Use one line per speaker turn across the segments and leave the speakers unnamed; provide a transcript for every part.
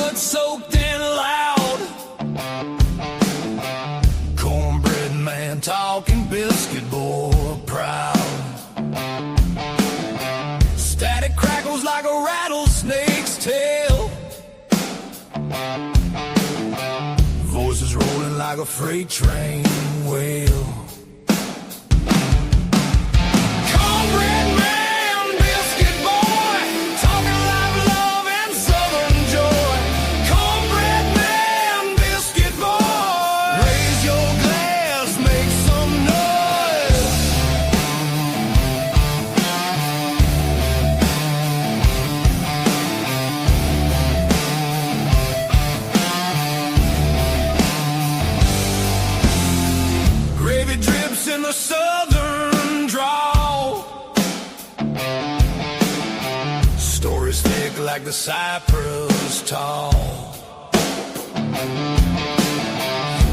blood-soaked and loud. Cornbread man talking, biscuit boy proud. Static crackles like a rattlesnake's tail. Voices rolling like a freight train wheel. Cornbread man, biscuit boy, talking live love and southern joy. Cornbread man, biscuit boy, raise your glass, make some noise. Gravy drips in the southern drawl. Stories thick like the cypress tall.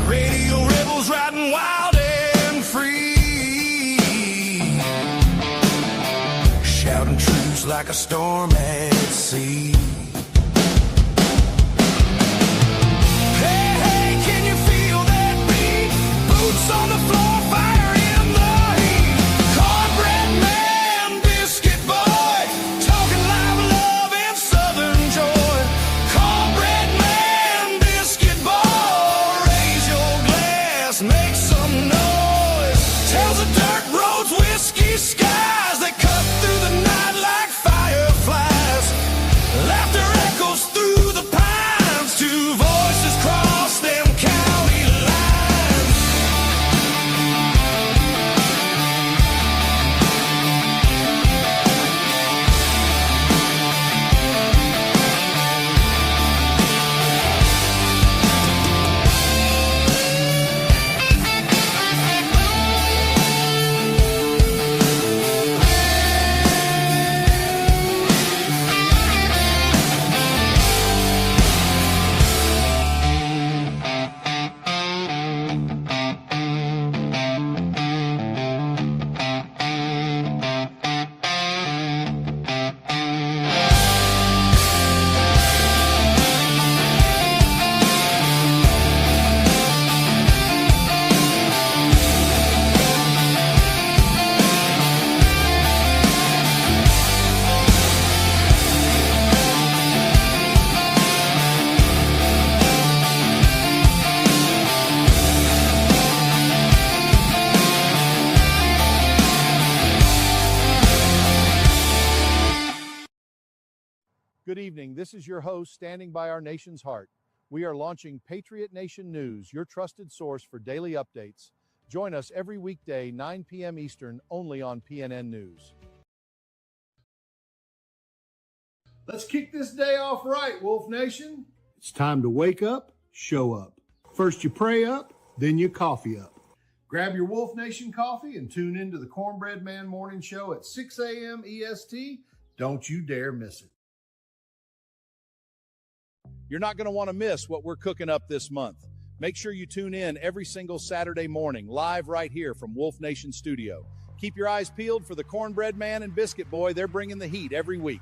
Radio rebels riding wild and free, shouting truths like a storm at sea. Hey, hey, can you feel that beat? Boots on the floor, fire in the heat. Cornbread man, biscuit boy, talking live love and southern joy. Cornbread man, biscuit boy, raise your glass, make some noise. Tales of dirt roads, whiskey skies that cut through the night like fireflies. Laughter echoes through the pines, two voices cross them county lines.
Good evening. This is your host standing by our nation's heart. We are launching Patriot Nation News, your trusted source for daily updates. Join us every weekday, 9 p.m. Eastern, only on PNN News.
Let's kick this day off right, Wolf Nation. It's time to wake up, show up. First you pray up, then you coffee up. Grab your Wolf Nation coffee and tune into the Cornbread Man Morning Show at 6 a.m. EST. Don't you dare miss it.
You're not going to want to miss what we're cooking up this month. Make sure you tune in every single Saturday morning, live right here from Wolf Nation Studio. Keep your eyes peeled for the Cornbread Man and Biscuit Boy. They're bringing the heat every week.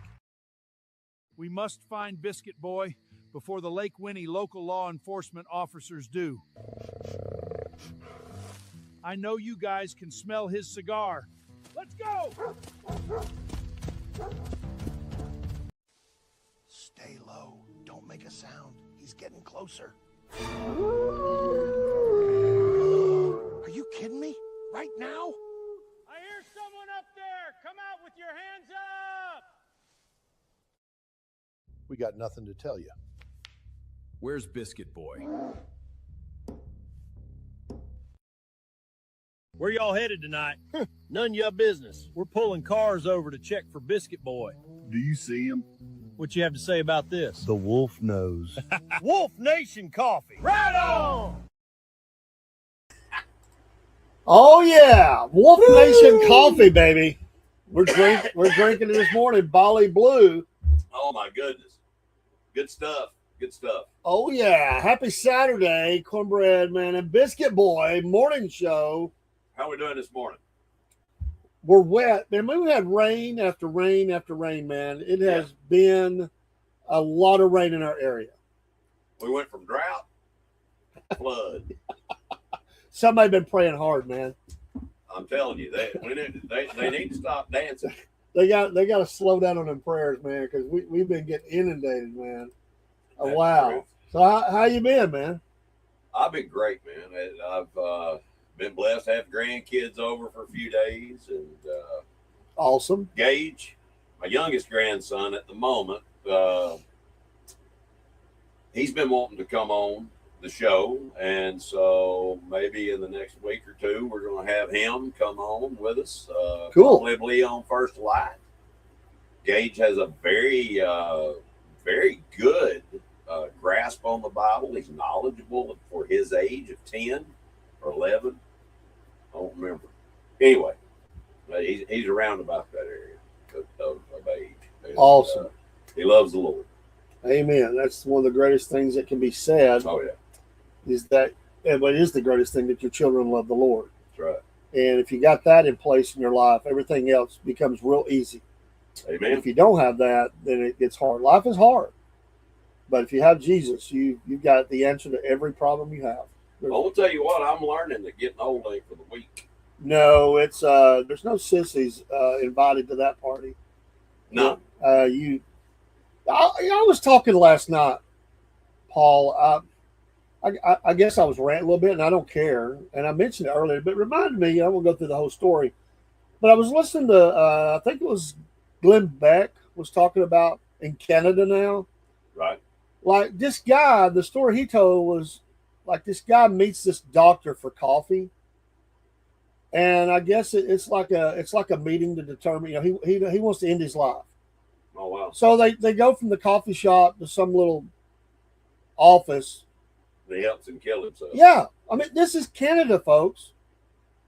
We must find Biscuit Boy before the Lake Winnie local law enforcement officers do. I know you guys can smell his cigar. Let's go!
Stay low. Don't make a sound. He's getting closer. Are you kidding me? Right now?
I hear someone up there. Come out with your hands up.
We got nothing to tell you.
Where's Biscuit Boy?
Where y'all headed tonight? None of your business. We're pulling cars over to check for Biscuit Boy.
Do you see him?
What you have to say about this?
The wolf knows.
Wolf Nation Coffee. Right on!
Oh yeah, Wolf Nation coffee, baby. We're drinking it this morning, Bali Blue.
Oh my goodness. Good stuff. Good stuff.
Oh yeah, happy Saturday, Cornbread Man and Biscuit Boy morning show.
How are we doing this morning?
We're wet, man. We've had rain after rain after rain, man. It has been a lot of rain in our area.
We went from drought to flood.
Somebody been praying hard, man.
I'm telling you, they need to stop dancing.
They got to slow down on them prayers, man, because we've been getting inundated, man. Oh,
That's
wow.
true.
So how you been, man?
I've been great, man. I've been blessed to have grandkids over for a few days, and
Awesome.
Gage, my youngest grandson at the moment, he's been wanting to come on the show, and so maybe in the next week or two we're going to have him come on with us.
Cool.
Probably on First Light. Gage has a very good grasp on the Bible. He's knowledgeable for his age of 10 or 11. I don't remember. Anyway, he's around about that area of age. And,
Awesome.
He loves the Lord.
Amen. That's one of the greatest things that can be said.
Oh yeah,
Is that, but it is the greatest thing that your children love the Lord.
that's right.
And if you got that in place in your life, everything else becomes real easy.
Amen.
If you don't have that, then it gets hard. Life is hard. But if you have Jesus, you've got the answer to every problem you have.
I'm gonna tell you what, I'm learning that getting old ain't for the weak.
No, it's there's no sissies invited to that party.
No.
I was talking last night, Paul. I guess I was ranting a little bit, and I don't care. And I mentioned it earlier, but it reminded me. I won't go through the whole story, but I was listening to I think it was Glenn Beck was talking about in Canada now.
Right.
Like this guy, the story he told was like this guy meets this doctor for coffee, and I guess it's like a meeting to determine. You know, he wants to end his life.
Oh wow.
So they go from the coffee shop to some little office.
He helps him kill himself.
Yeah, I mean this is Canada, folks.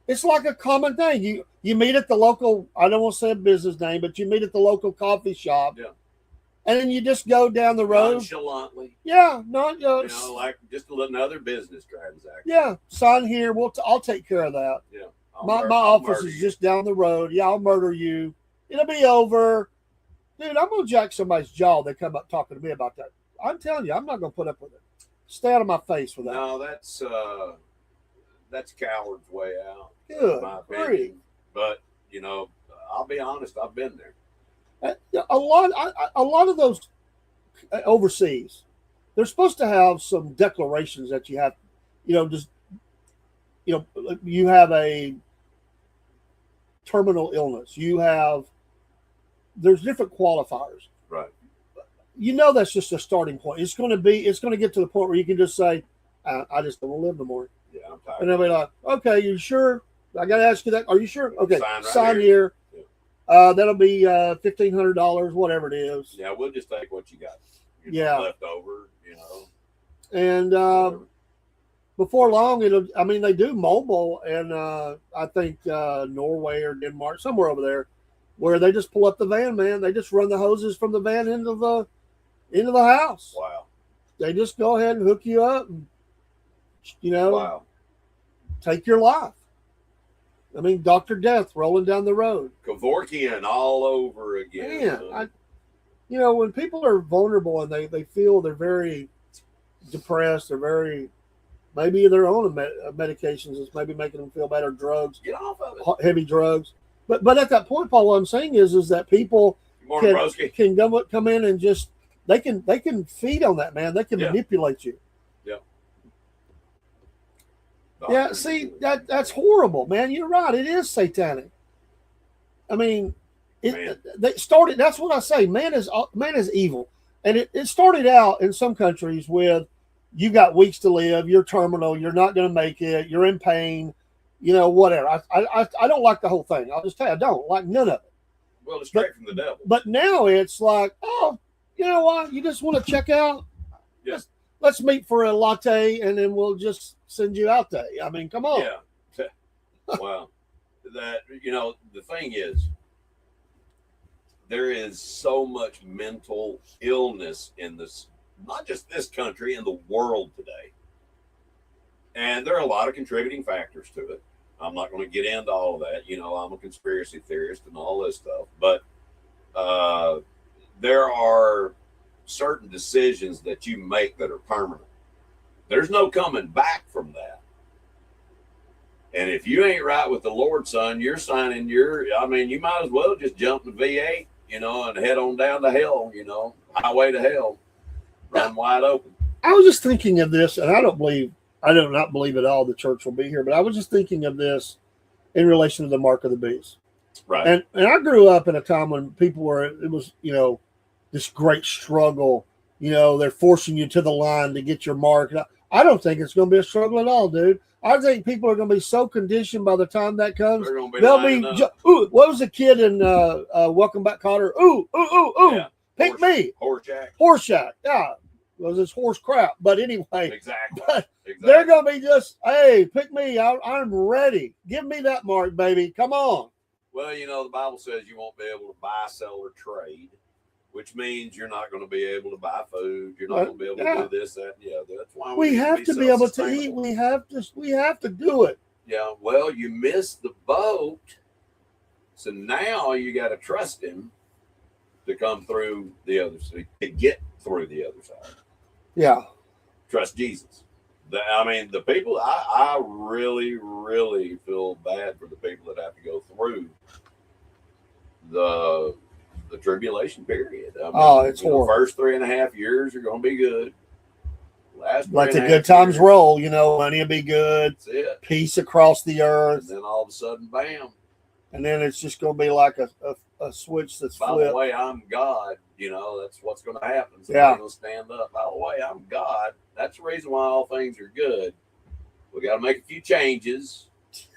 It's like a common thing. You meet at the local. I don't want to say a business name, but you meet at the local coffee shop.
Yeah.
And then you just go down the road.
Nonchalantly.
Yeah, not
You know, like just another business transaction.
yeah. Sign here. I'll take care of that.
Yeah.
My office is just down the road. Yeah, I'll murder you. It'll be over. Dude, I'm gonna jack somebody's jaw. They come up talking to me about that. I'm telling you, I'm not gonna put up with it. Stay out of my face with that.
No, that's coward's way out.
Good
in my
grief.
opinion. But you know, I'll be honest, I've been there.
A lot of those overseas, they're supposed to have some declarations that you have, you have a terminal illness. There's different qualifiers.
Right.
That's just a starting point. It's going to get to the point where you can just say, I just don't want to live no more.
Yeah, I'm tired.
And they'll be like, okay, you sure? I got to ask you that. Are you sure? Okay, sign here. That'll be $1,500, whatever it is.
Yeah, we'll just take what you got. Left over,
And before long, they do mobile, and I think Norway or Denmark, somewhere over there, where they just pull up the van, man. They just run the hoses from the van into the house.
Wow.
They just go ahead and hook you up, and
Wow.
take your life. I mean, Dr. Death rolling down the road.
Kevorkian all over again.
Man, when people are vulnerable and they feel they're very depressed, they're very, maybe their own medications is maybe making them feel better, drugs,
Get off of it.
heavy drugs. But at that point, Paul, what I'm saying is that people
Morning, Broski.
can come in and just, they can feed on that, man. They can manipulate you. Yeah, see, that's horrible, man. You're right. It is satanic. I mean, they started. That's what I say. Man is evil, and it started out in some countries with you got weeks to live. You're terminal. You're not going to make it. You're in pain. Whatever. I don't like the whole thing. I'll just tell you, I don't like none of it.
Well, it's straight from the devil.
But now it's like, oh, you know what? You just want to check out?
Yeah.
Let's meet for a latte, and then we'll just send you out there. I mean, come on.
Yeah. Wow. The thing is, there is so much mental illness in this, not just this country, in the world today. And there are a lot of contributing factors to it. I'm not going to get into all of that. I'm a conspiracy theorist and all this stuff. But there are certain decisions that you make that are permanent. There's no coming back from that. And if you ain't right with the Lord, son, you're signing you might as well just jump the V8, and head on down to hell, highway to hell, run wide open.
I was just thinking of this, and I do not believe at all the church will be here, but I was just thinking of this in relation to the mark of the beast.
Right.
And I grew up in a time when it was, this great struggle, they're forcing you to the line to get your mark. I don't think it's going to be a struggle at all, dude. I think people are going to be so conditioned by the time that comes. They'll be what was the kid in Welcome Back, Kotter? Ooh, yeah. Pick me. Horseshack. Yeah. It was this horse crap. But anyway.
Exactly.
They're going to be just, hey, pick me. I'm ready. Give me that mark, baby. Come on.
Well, the Bible says you won't be able to buy, sell, or trade, which means you're not going to be able to buy food. You're not going to be able to do this, that, and the other. That's why
we have to be able to eat. We have to do it.
Yeah. Well, you missed the boat, so now you got to trust him to come through the other side, to get through the other side.
Yeah.
Trust Jesus. The people, I really, really feel bad for the people that have to go through the tribulation period.
It's horrible.
First 3.5 years are going to be good. Last
let the good times roll, money will be good.
That's it.
Peace across the earth.
And then all of a sudden, bam.
And then it's just going to be like a switch that's
flipped. By the way, I'm God. That's what's going to happen. Somebody's going to stand up. By the way, I'm God. That's the reason why all things are good. We got to make a few changes.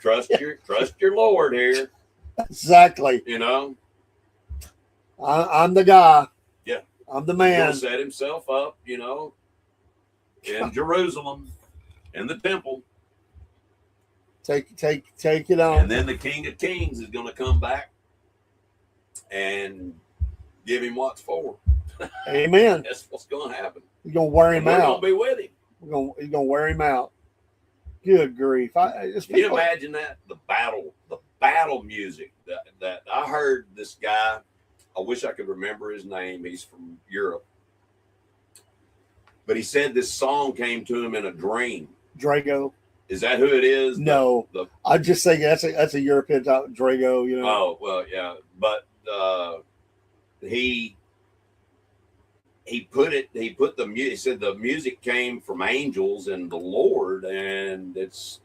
Trust your Lord here.
Exactly. I'm the guy.
Yeah.
I'm the man.
He'll set himself up, in Jerusalem, in the temple.
Take it on.
And then the King of Kings is going to come back and give him what's for.
Amen.
That's what's going to happen.
You're going to wear him out.
We're going to be with him.
You're going to wear him out. Good grief.
Can you imagine that? The battle music that I heard this guy. I wish I could remember his name. He's from Europe. But he said this song came to him in a dream.
Drago.
Is that who it is?
No. I just say that's a European type Drago,
Oh, well, yeah. But he put the music. He said the music came from angels and the Lord, and it's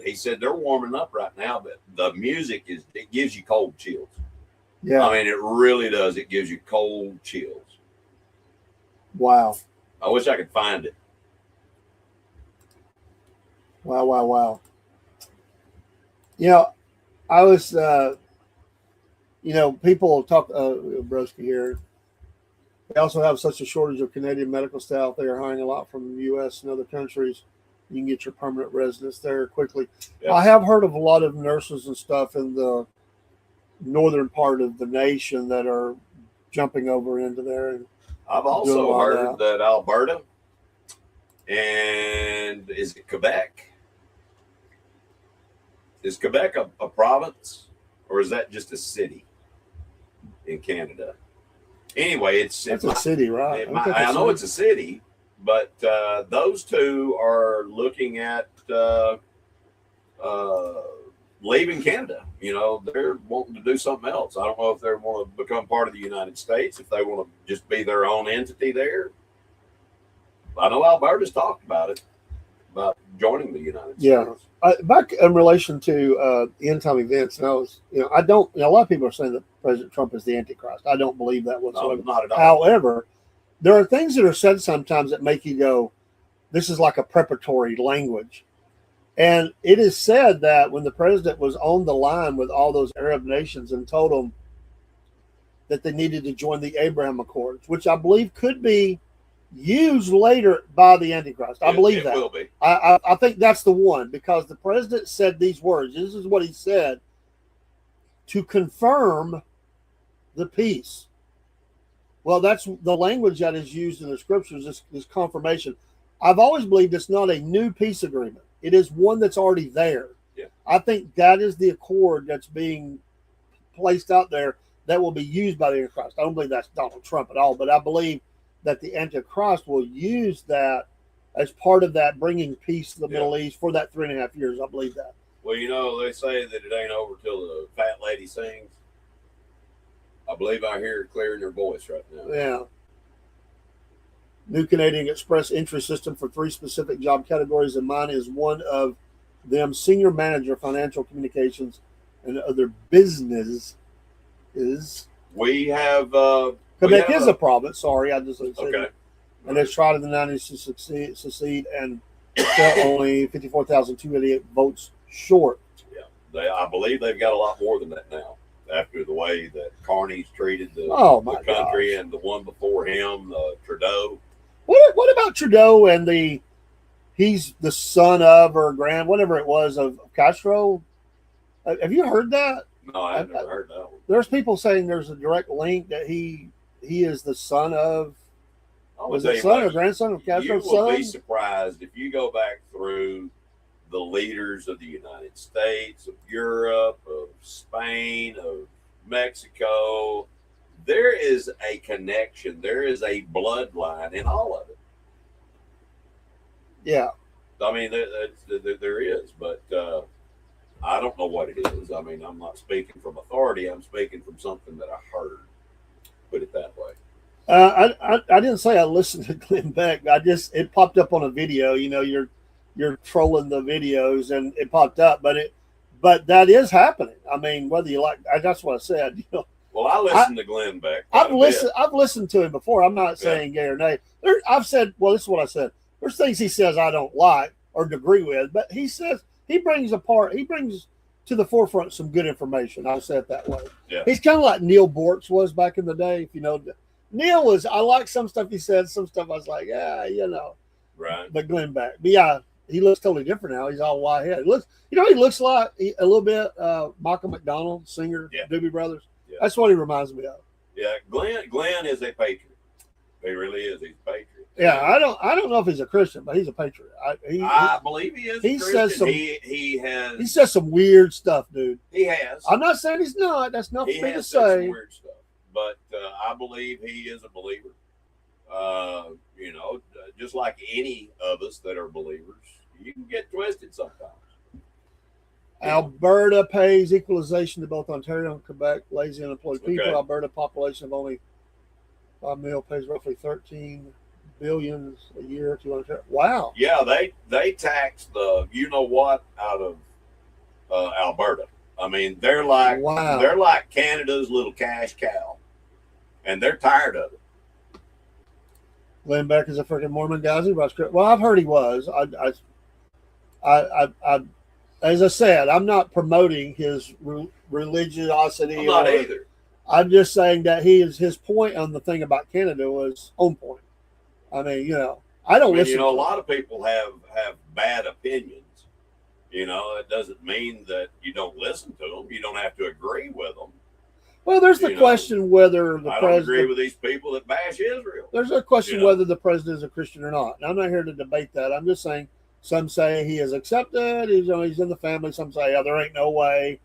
he said they're warming up right now, but the music it gives you cold chills.
Yeah.
It really does. It gives you cold chills.
Wow.
I wish I could find it.
Wow. I was, people talk, Broski here. They also have such a shortage of Canadian medical staff. They are hiring a lot from the U.S. and other countries. You can get your permanent residence there quickly. Yep. I have heard of a lot of nurses and stuff in the northern part of the nation that are jumping over into there. And
I've also heard that Alberta and is it Quebec? Is Quebec a province, or is that just a city in Canada? Anyway, it's
a city, right?
I know it's a city, but those two are looking at leaving Canada. They're wanting to do something else. I don't know if they want to become part of the United States, if they want to just be their own entity there. I know Alberta's talked about it, about joining the United States.
Yeah. Back in relation to end time events, and I was, I don't. A lot of people are saying that President Trump is the Antichrist. I don't believe that whatsoever.
No, not at all.
However, there are things that are said sometimes that make you go, "This is like a preparatory language." And it is said that when the president was on the line with all those Arab nations and told them that they needed to join the Abraham Accords, which I believe could be used later by the Antichrist. I believe that. It will be. I think that's the one, because the president said these words. This is what he said: to confirm the peace. Well, that's the language that is used in the scriptures, is confirmation. I've always believed it's not a new peace agreement. It is one that's already there.
Yeah.
I think that is the accord that's being placed out there that will be used by the Antichrist. I don't believe that's Donald Trump at all, but I believe that the Antichrist will use that as part of that bringing peace to the Middle East for that 3.5 years. I believe that.
Well, they say that it ain't over till the fat lady sings. I believe I hear it clear in your voice right now.
Yeah. New Canadian Express entry system for 3 specific job categories, and mine is one of them: senior manager, financial communications, and other business.
We have
Quebec is a province. Sorry, I just said
okay.
It. And they tried in the 90s to succeed and fell only 54,288 votes short.
Yeah, I believe they've got a lot more than that now. After the way that Carney's treated the country, and the one before him, Trudeau.
What about Trudeau and he's the son of or whatever it was of Castro? Have you heard that?
No, I've never heard that one.
There's people saying there's a direct link that he is the son of. Was it son or grandson of Castro's son?
You will be surprised if you go back through the leaders of the United States, of Europe, of Spain, of Mexico. There is a connection. There is a bloodline in all of it.
Yeah.
I mean, there is, but I don't know what it is. I mean, I'm not speaking from authority. I'm speaking from something that I heard. Put it that way.
I didn't say I listened to Glenn Beck. It popped up on a video. You're trolling the videos, and it popped up. But that is happening. I mean, whether you like, that's what I said.
Well, I listened to Glenn Beck.
I've listened to him before. I'm not saying yay or nay. I've said, well, this is what I said. There's things he says I don't like or agree with, but he says he brings to the forefront some good information. I'll say it that way.
Yeah.
He's kind of like Neil Bortz was back in the day. If you know, Neil was. I like some stuff he said. Some stuff I was like, yeah,
Right.
But Glenn Beck, but yeah, he looks totally different now. He's all white head. He looks like a little bit Michael McDonald, singer, Doobie Brothers. Yeah. That's what he reminds me of.
Yeah, Glenn is a patriot. He really is. He's a patriot.
Yeah, I don't know if he's a Christian, but he's a patriot.
I believe he is. He says
he says some weird stuff, dude.
He has.
I'm not saying he's not. That's not for me to say.
Some weird stuff, but I believe he is a believer. Just like any of us that are believers, you can get twisted sometimes.
Alberta pays equalization to both Ontario and Quebec. Lazy unemployed people.
Okay.
Alberta population of only 5 million pays roughly 13 billion a year to Ontario. Wow.
Yeah, they tax the out of Alberta. I mean, they're like Canada's little cash cow, and they're tired of it.
Glenn Beck is a freaking Mormon guy. Well, I've heard he was. I as I said, I'm not promoting his religiosity.
I'm not either.
I'm just saying that his point on the thing about Canada was on point. I mean, I don't listen.
A lot of people have bad opinions. It doesn't mean that you don't listen to them. You don't have to agree with them.
Well, there's the question whether the
I
president.
don't agree with these people that bash Israel.
There's a question whether the president is a Christian or not. And I'm not here to debate that. I'm just saying some say he is accepted. He's in the family. Some say, there ain't no way.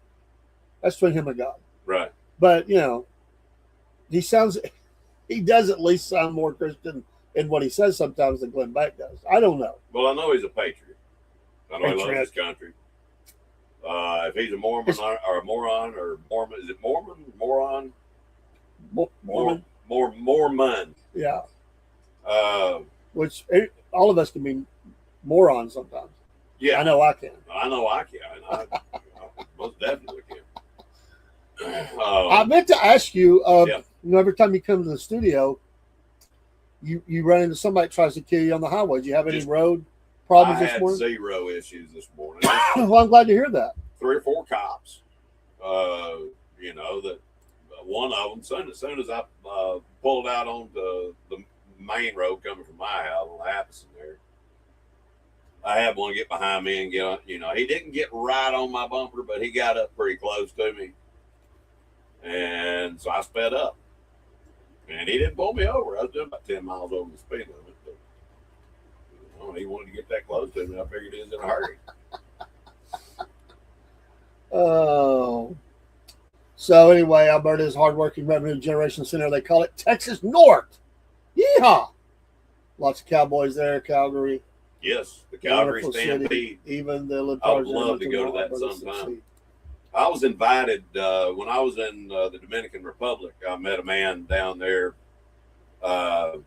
That's between him and God.
Right.
But, he does at least sound more Christian in what he says sometimes than Glenn Beck does. I don't know.
Well, I know he's a patriot. I know he loves his country. If he's a Mormon or a moron or Mormon, is it Mormon? Moron?
Mormon.
Mormon.
Yeah.
Which
all of us can be morons sometimes.
Yeah.
I know I can.
I most definitely can.
I meant to ask you, every time you come to the studio, you run into somebody that tries to kill you on the highway. Do you have any road problems this morning?
I had 0 issues this morning.
Well, I'm glad to hear that.
3 or 4 cops. That one of them, as soon as I pulled out onto the main road coming from my house on Appleton there, I had one get behind me and get on. He didn't get right on my bumper, but he got up pretty close to me, and so I sped up. And he didn't pull me over. I was doing about 10 miles over the speed limit. But, he wanted to get that close to me. I figured he was in a hurry.
Oh. So anyway, Alberta's hardworking revenue generation center. They call it Texas North. Yeehaw! Lots of cowboys there, Calgary.
Yes, the Calgary
Wonderful
Stampede.
City. Even the Libtards.
I would love to go to that sometime. I was invited when I was in the Dominican Republic. I met a man down there that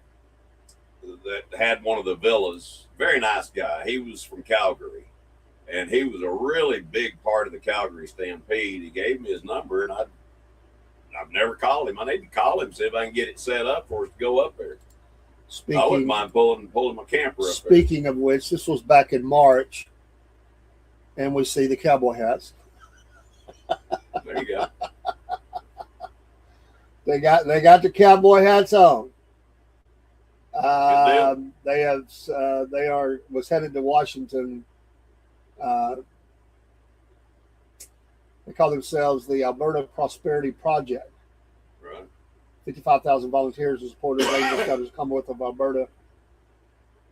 had one of the villas. Very nice guy. He was from Calgary, and he was a really big part of the Calgary Stampede. He gave me his number, and I've never called him. I need to call him, see if I can get it set up for us to go up there. I wouldn't mind pulling my camper up there.
Speaking of which, this was back in March, and we see the cowboy hats.
There you go.
They got the cowboy hats on. Was headed to Washington. They call themselves the Alberta Prosperity Project.
Right.
55,000 volunteers and supporters of Angel Scouters Commonwealth of Alberta.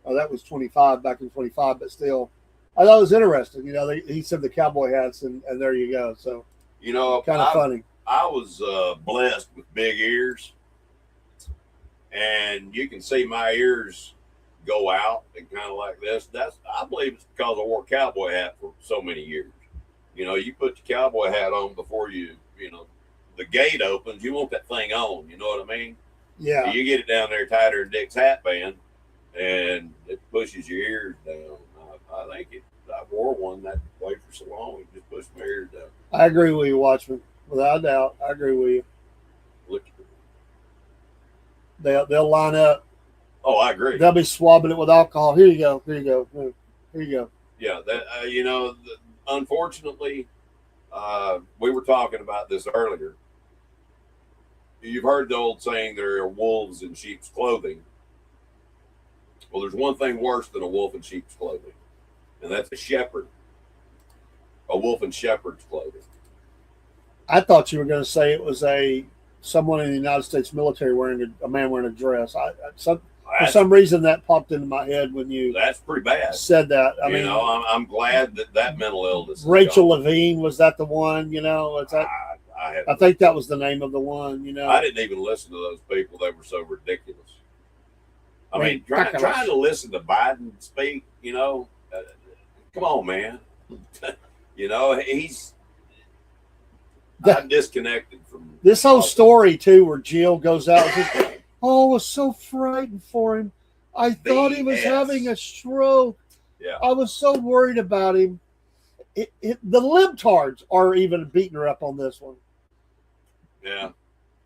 Oh, that was 25 back in 25, but still, I thought it was interesting. You know, he said the cowboy hats, and there you go. So,
you know,
kind of funny.
I was blessed with big ears, and you can see my ears go out and kind of like this. I believe it's because I wore a cowboy hat for so many years. You know, you put your cowboy hat on before the gate opens. You want that thing on. You know what I mean?
Yeah.
So you get it down there tighter than Dick's hat band, and it pushes your ears down. I think I wore one that way for so long, it just pushed my ears down.
I agree with you, Watchman. Without a doubt, I agree with you.
Look.
They'll line up.
Oh, I agree.
They'll be swabbing it with alcohol. Here you go. Here you go. Here you go.
Yeah, that unfortunately, we were talking about this earlier. You've heard the old saying, there are wolves in sheep's clothing. Well, there's one thing worse than a wolf in sheep's clothing, and that's a shepherd. A wolf in shepherd's clothing.
I thought you were going to say it was someone in the United States military wearing a man wearing a dress. For some reason that popped into my head when you
that's pretty bad
said that. I mean,
I'm glad that mental illness.
Rachel Levine, was that the one? You know, I think that was the name of the one. You know,
I didn't even listen to those people. They were so ridiculous. I mean, trying to listen to Biden speak. You know, come on, man. You know, I'm disconnected from
this whole story too, where Jill goes out and says, "Oh, I was so frightened for him. I thought he was having a stroke.
Yeah,
I was so worried about him." The libtards are even beating her up on this one.
Yeah,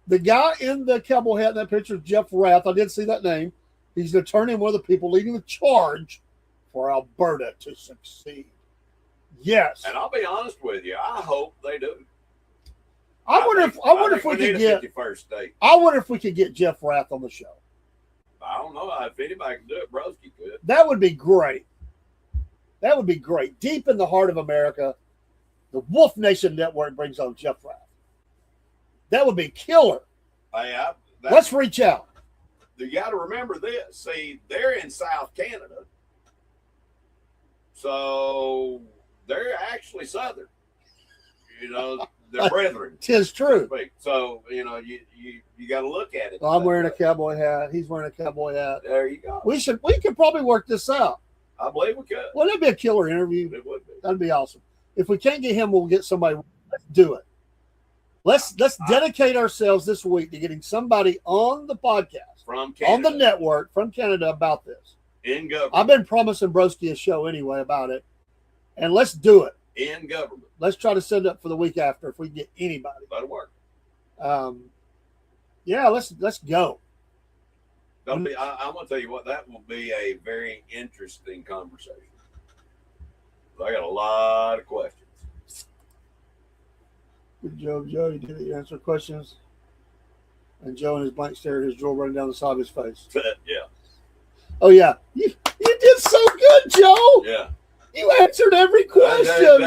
the guy in the cowboy hat in that picture is Jeff Rath. I did see that name. He's the attorney and one of the people leading the charge for Alberta to succeed. Yes,
and I'll be honest with you. I hope they do.
I wonder if we could get
51st state.
I wonder if we could get Jeff Rath on the show.
I don't know if anybody can do it. Broski could.
That would be great. That would be great. Deep in the heart of America, the Wolf Nation Network brings on Jeff Rath. That would be killer. Let's reach out.
You got to remember this. See, they're in South Canada, so they're actually Southern. You know, they're brethren.
'Tis true.
So you know, you got to look at it.
Well, I'm wearing a cowboy hat. He's wearing a cowboy hat.
There you go.
We could probably work this out.
I believe we could.
Well, that'd be a killer interview.
It would be.
That'd be awesome. If we can't get him, we'll get somebody. Let's do it. Let's dedicate ourselves this week to getting somebody on the podcast
from Canada,
on the network from Canada about this.
In government.
I've been promising Broski a show anyway about it, and let's do it.
In government.
Let's try to set it up for the week after if we get anybody.
That'll work.
Yeah, let's go.
I'm going to tell you what, that will be a very interesting conversation. I got a lot of questions.
Good job, Joe. You did it. You answered questions. And Joe in his blank stare, his drool running down the side of his face.
Yeah.
Oh, yeah. You did so good, Joe.
Yeah.
You answered every question.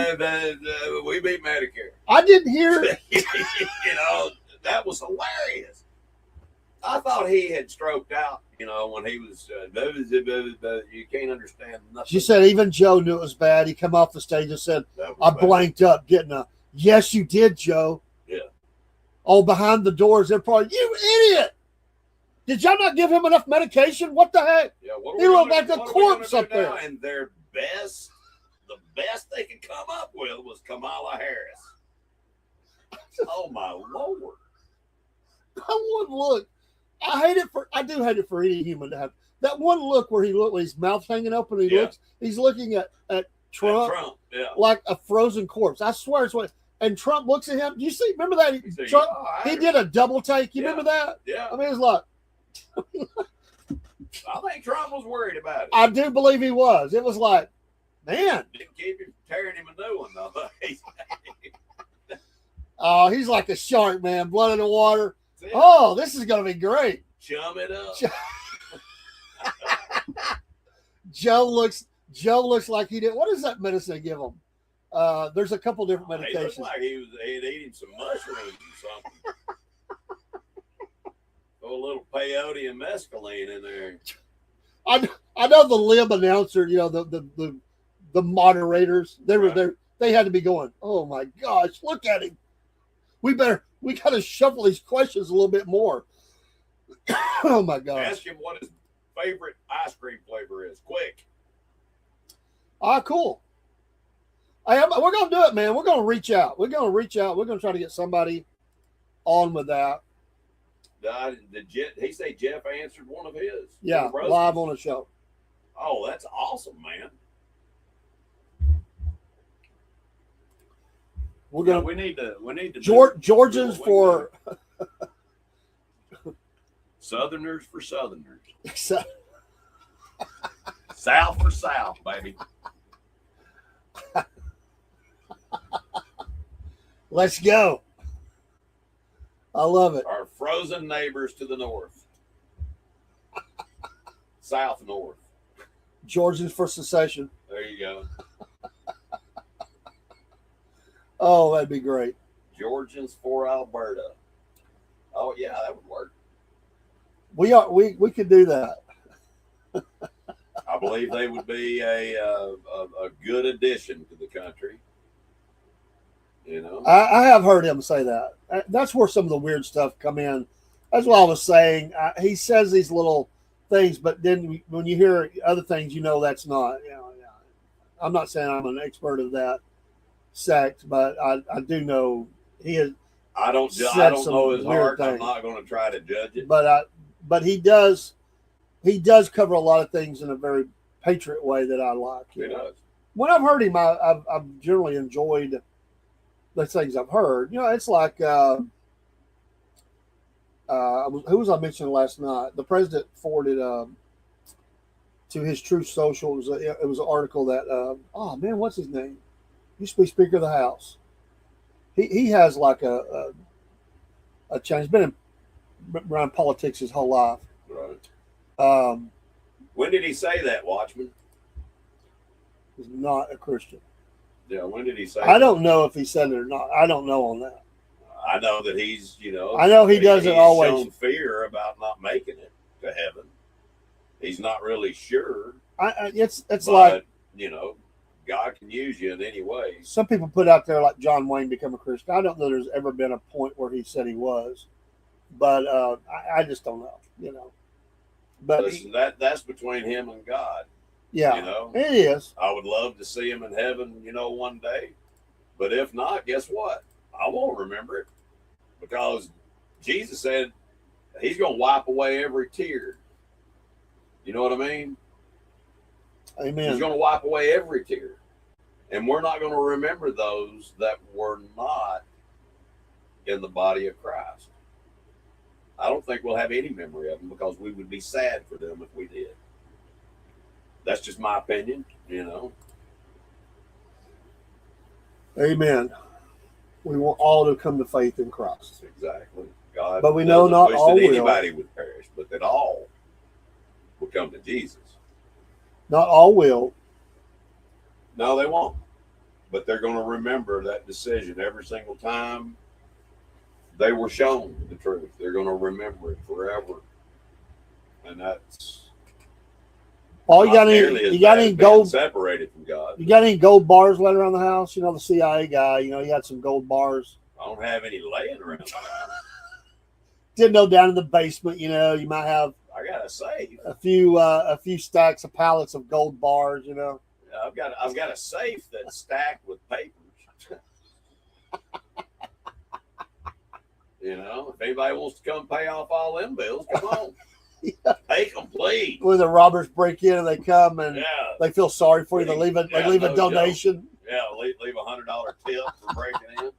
We beat Medicare.
I didn't hear.
You know, that was hilarious. I thought he had stroked out, you know, when he was, you can't understand nothing.
She said even Joe knew it was bad. He come off the stage and said, I blanked up getting a, yes, you did, Joe.
Yeah.
Oh, behind the doors, they're probably, you idiot! Did y'all not give him enough medication? What the heck?
Yeah, what
He looked like a corpse up there.
And their best, the best they could come up with was Kamala Harris. Oh my Lord!
That one look, I do hate it for any human to have that one look where he looked with his mouth hanging open. He's looking at Trump, like a frozen corpse. I swear it's what. And Trump looks at him. You see? Remember that he did a double take. You remember that?
Yeah.
I mean, it's like.
I think Trump was worried about it.
I do believe he was. It was like, man.
Didn't keep him tearing him a new one though.
Oh, he's like a shark, man. Blood in the water. Oh, this is going to be great.
Chum it up.
Joe looks like he did. What does that medicine they give him? There's a couple different medications.
He looked like he'd eating some mushrooms or something. Throw a little peyote and mescaline in there.
I know the Lib announcer, the moderators, they were there. They had to be going, oh my gosh, look at him. We got to shuffle these questions a little bit more. Oh my gosh.
Ask him what his favorite ice cream flavor is. Quick.
Cool. We're going to do it, man. We're going to reach out. We're going to try to get somebody on with that.
Did he say Jeff answered one of his?
Yeah, live on the show.
Oh, that's awesome, man.
We're gonna.
We need to.
Georgians for
Southerners for Southerners. South for South, baby.
Let's go. I love it.
Our frozen neighbors to the north. South north.
Georgians for secession.
There you go.
Oh, that'd be great.
Georgians for Alberta. Oh yeah, that would work.
We could do that.
I believe they would be a good addition to the country.
I have heard him say that. That's where some of the weird stuff come in. That's what I was saying. He says these little things, but then when you hear other things, that's not. I'm not saying I'm an expert of that sect, but I do know he has.
I don't know his heart. Things. I'm not going to try to judge it.
But he does cover a lot of things in a very patriot way that I like.
He does.
When I've heard him, I've generally enjoyed the things I've heard. It's like who was I mentioning last night? The president forwarded to his Truth Social. It was an article that what's his name? Used to be Speaker of the House. He has like a change. He's been around politics his whole life.
Right. When did he say that, Watchman?
He's not a Christian.
Yeah, when did he say
I don't know if he said it or not. I don't know on that.
I know that he's,
I know he doesn't always
shown fear about not making it to heaven. He's not really sure.
It's like
God can use you in any way.
Some people put out there like John Wayne become a Christian. I don't know there's ever been a point where he said he was, but I just don't know. But
listen, that's between him and God.
Yeah, it is.
I would love to see him in heaven, one day. But if not, guess what? I won't remember it because Jesus said he's going to wipe away every tear. You know what I mean?
Amen.
He's going to wipe away every tear. And we're not going to remember those that were not in the body of Christ. I don't think we'll have any memory of them because we would be sad for them if we did. That's just my opinion,
Amen. We want all to come to faith in Christ.
Exactly. God,
but we know not all will.
Anybody would perish, but that all will come to Jesus.
Not all will.
No, they won't. But they're going to remember that decision every single time they were shown the truth. They're going to remember it forever. And that's
you got any gold
separated from God.
You got any gold bars laying around the house? The CIA guy, he had some gold bars.
Oh don't have any laying around.
Didn't know down in the basement, you know, you might have
I got a safe.
a few stacks of pallets of gold bars, you know.
I've got a safe that's stacked with papers. You know, if anybody wants to come pay off all them bills, come on.
Yeah.
Take them, please.
When the robbers break in and they come and
Yeah,
they feel sorry for you, they leave
Yeah,
a
no
donation.
yeah. Leave $100 tip for breaking in.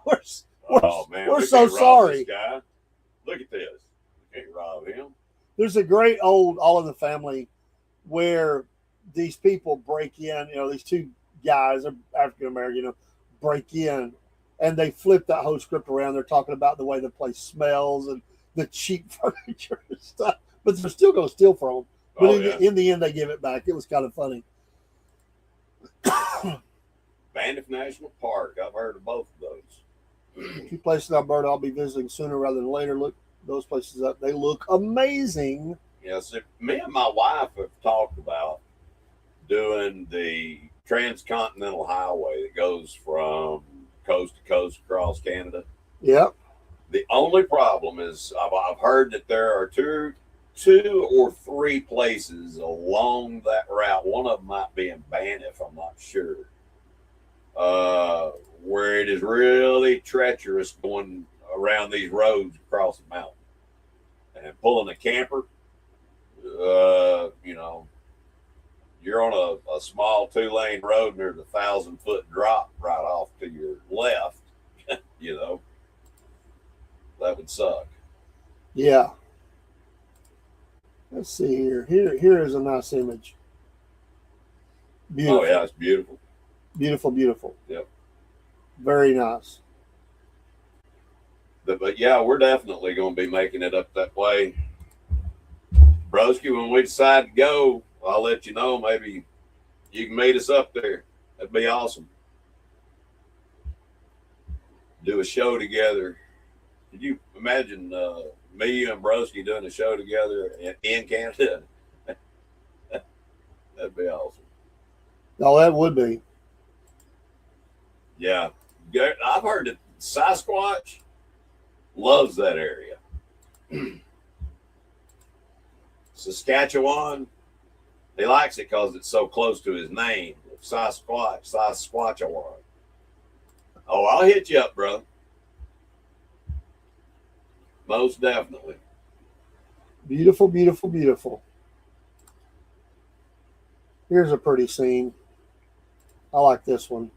We're
we
so
can't rob
sorry.
this guy. Look at this. We can't rob him.
There's a great old All in the Family where these people break in, you know, these two guys, African American, you know, break in and they flip that whole script around. They're talking about the way the place smells and the cheap furniture and stuff, but they're still going to steal from them. But in the end, they give it back. It was kind of funny.
Banff National Park. I've heard of both of those.
Two places in Alberta I'll be visiting sooner rather than later. Look those places up. They look amazing.
Yes, me and my wife have talked about doing the transcontinental highway that goes from coast to coast across Canada.
Yep.
The only problem is I've heard that there are two or three places along that route. One of them might be in Banff, I'm not sure, where it is really treacherous going around these roads across the mountain. And pulling a camper, you know, you're on a small 2-lane road and there's a 1,000-foot drop right off to your left, you know. That would suck.
Yeah. Let's see here. Here is a nice image. Beautiful.
Oh, yeah, it's beautiful.
Beautiful, beautiful.
Yep.
Very nice.
But yeah, we're definitely going to be making it up that way. Broski, when we decide to go, I'll let you know. Maybe you can meet us up there. That'd be awesome. Do a show together. Could you imagine me, you, and Broski doing a show together in Canada? That'd be awesome.
Oh, that would be.
Yeah. I've heard that Sasquatch loves that area. Saskatchewan, he likes it because it's so close to his name. Saskatchewan. Oh, I'll hit you up, bro. Most definitely.
Beautiful, beautiful, beautiful. Here's a pretty scene. I like this one.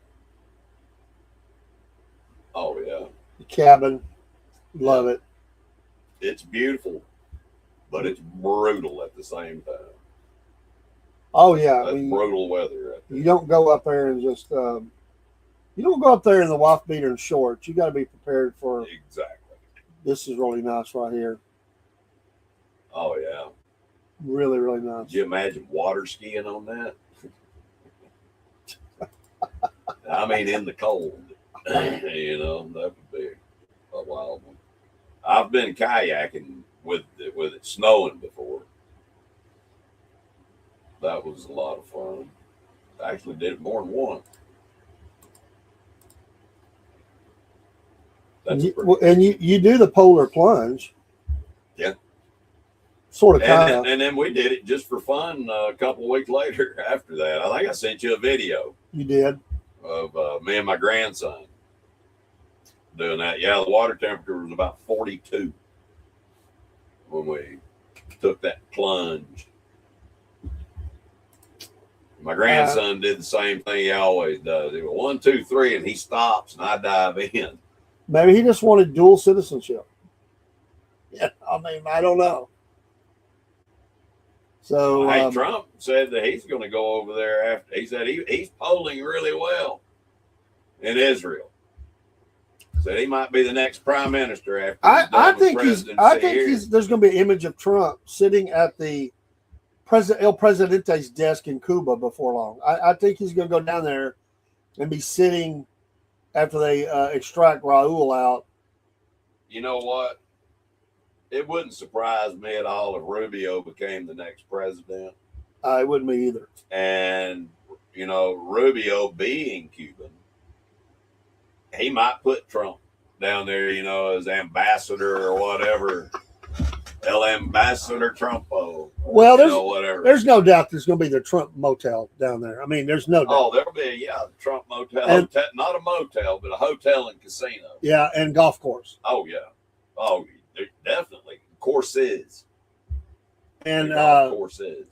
Oh, yeah.
The cabin. Love it.
It's beautiful, but it's brutal at the same time.
Oh, yeah.
That's brutal weather right there.
You don't go up there and just, you don't go up there in the wife beater and shorts. You got to be prepared for.
Exactly.
This is really nice right here.
Oh, yeah.
Really, really nice.
Could you imagine water skiing on that? I mean, in the cold. You know, that would be a wild one. I've been kayaking with it snowing before. That was a lot of fun. I actually did it more than once.
You do the polar plunge.
Yeah.
Sort of, kind of.
And then we did it just for fun a couple of weeks later after that. I think I sent you a video.
You did?
Of me and my grandson doing that. Yeah, the water temperature was about 42 when we took that plunge. My grandson did the same thing he always does. He went 1, 2, 3, and he stops, and I dive in.
Maybe he just wanted dual citizenship. Yeah, I mean, I don't know. So,
hey, Trump said that he's going to go over there after. He said he's polling really well in Israel. Said he might be the next prime minister after.
I think there's going to be an image of Trump sitting at the El Presidente's desk in Cuba before long. I think he's going to go down there and be sitting after they extract Raul out.
You know what? It wouldn't surprise me at all if Rubio became the next president.
It wouldn't be either.
And, you know, Rubio being Cuban, he might put Trump down there, you know, as ambassador or whatever. El Ambassador Trumpo.
Well, there's
whatever.
There's no doubt there's going to be the Trump motel down there. I mean, there's no doubt.
Oh, there'll be the Trump motel, not a motel, but a hotel and casino.
Yeah, and golf course.
Oh yeah, definitely courses.
And
courses.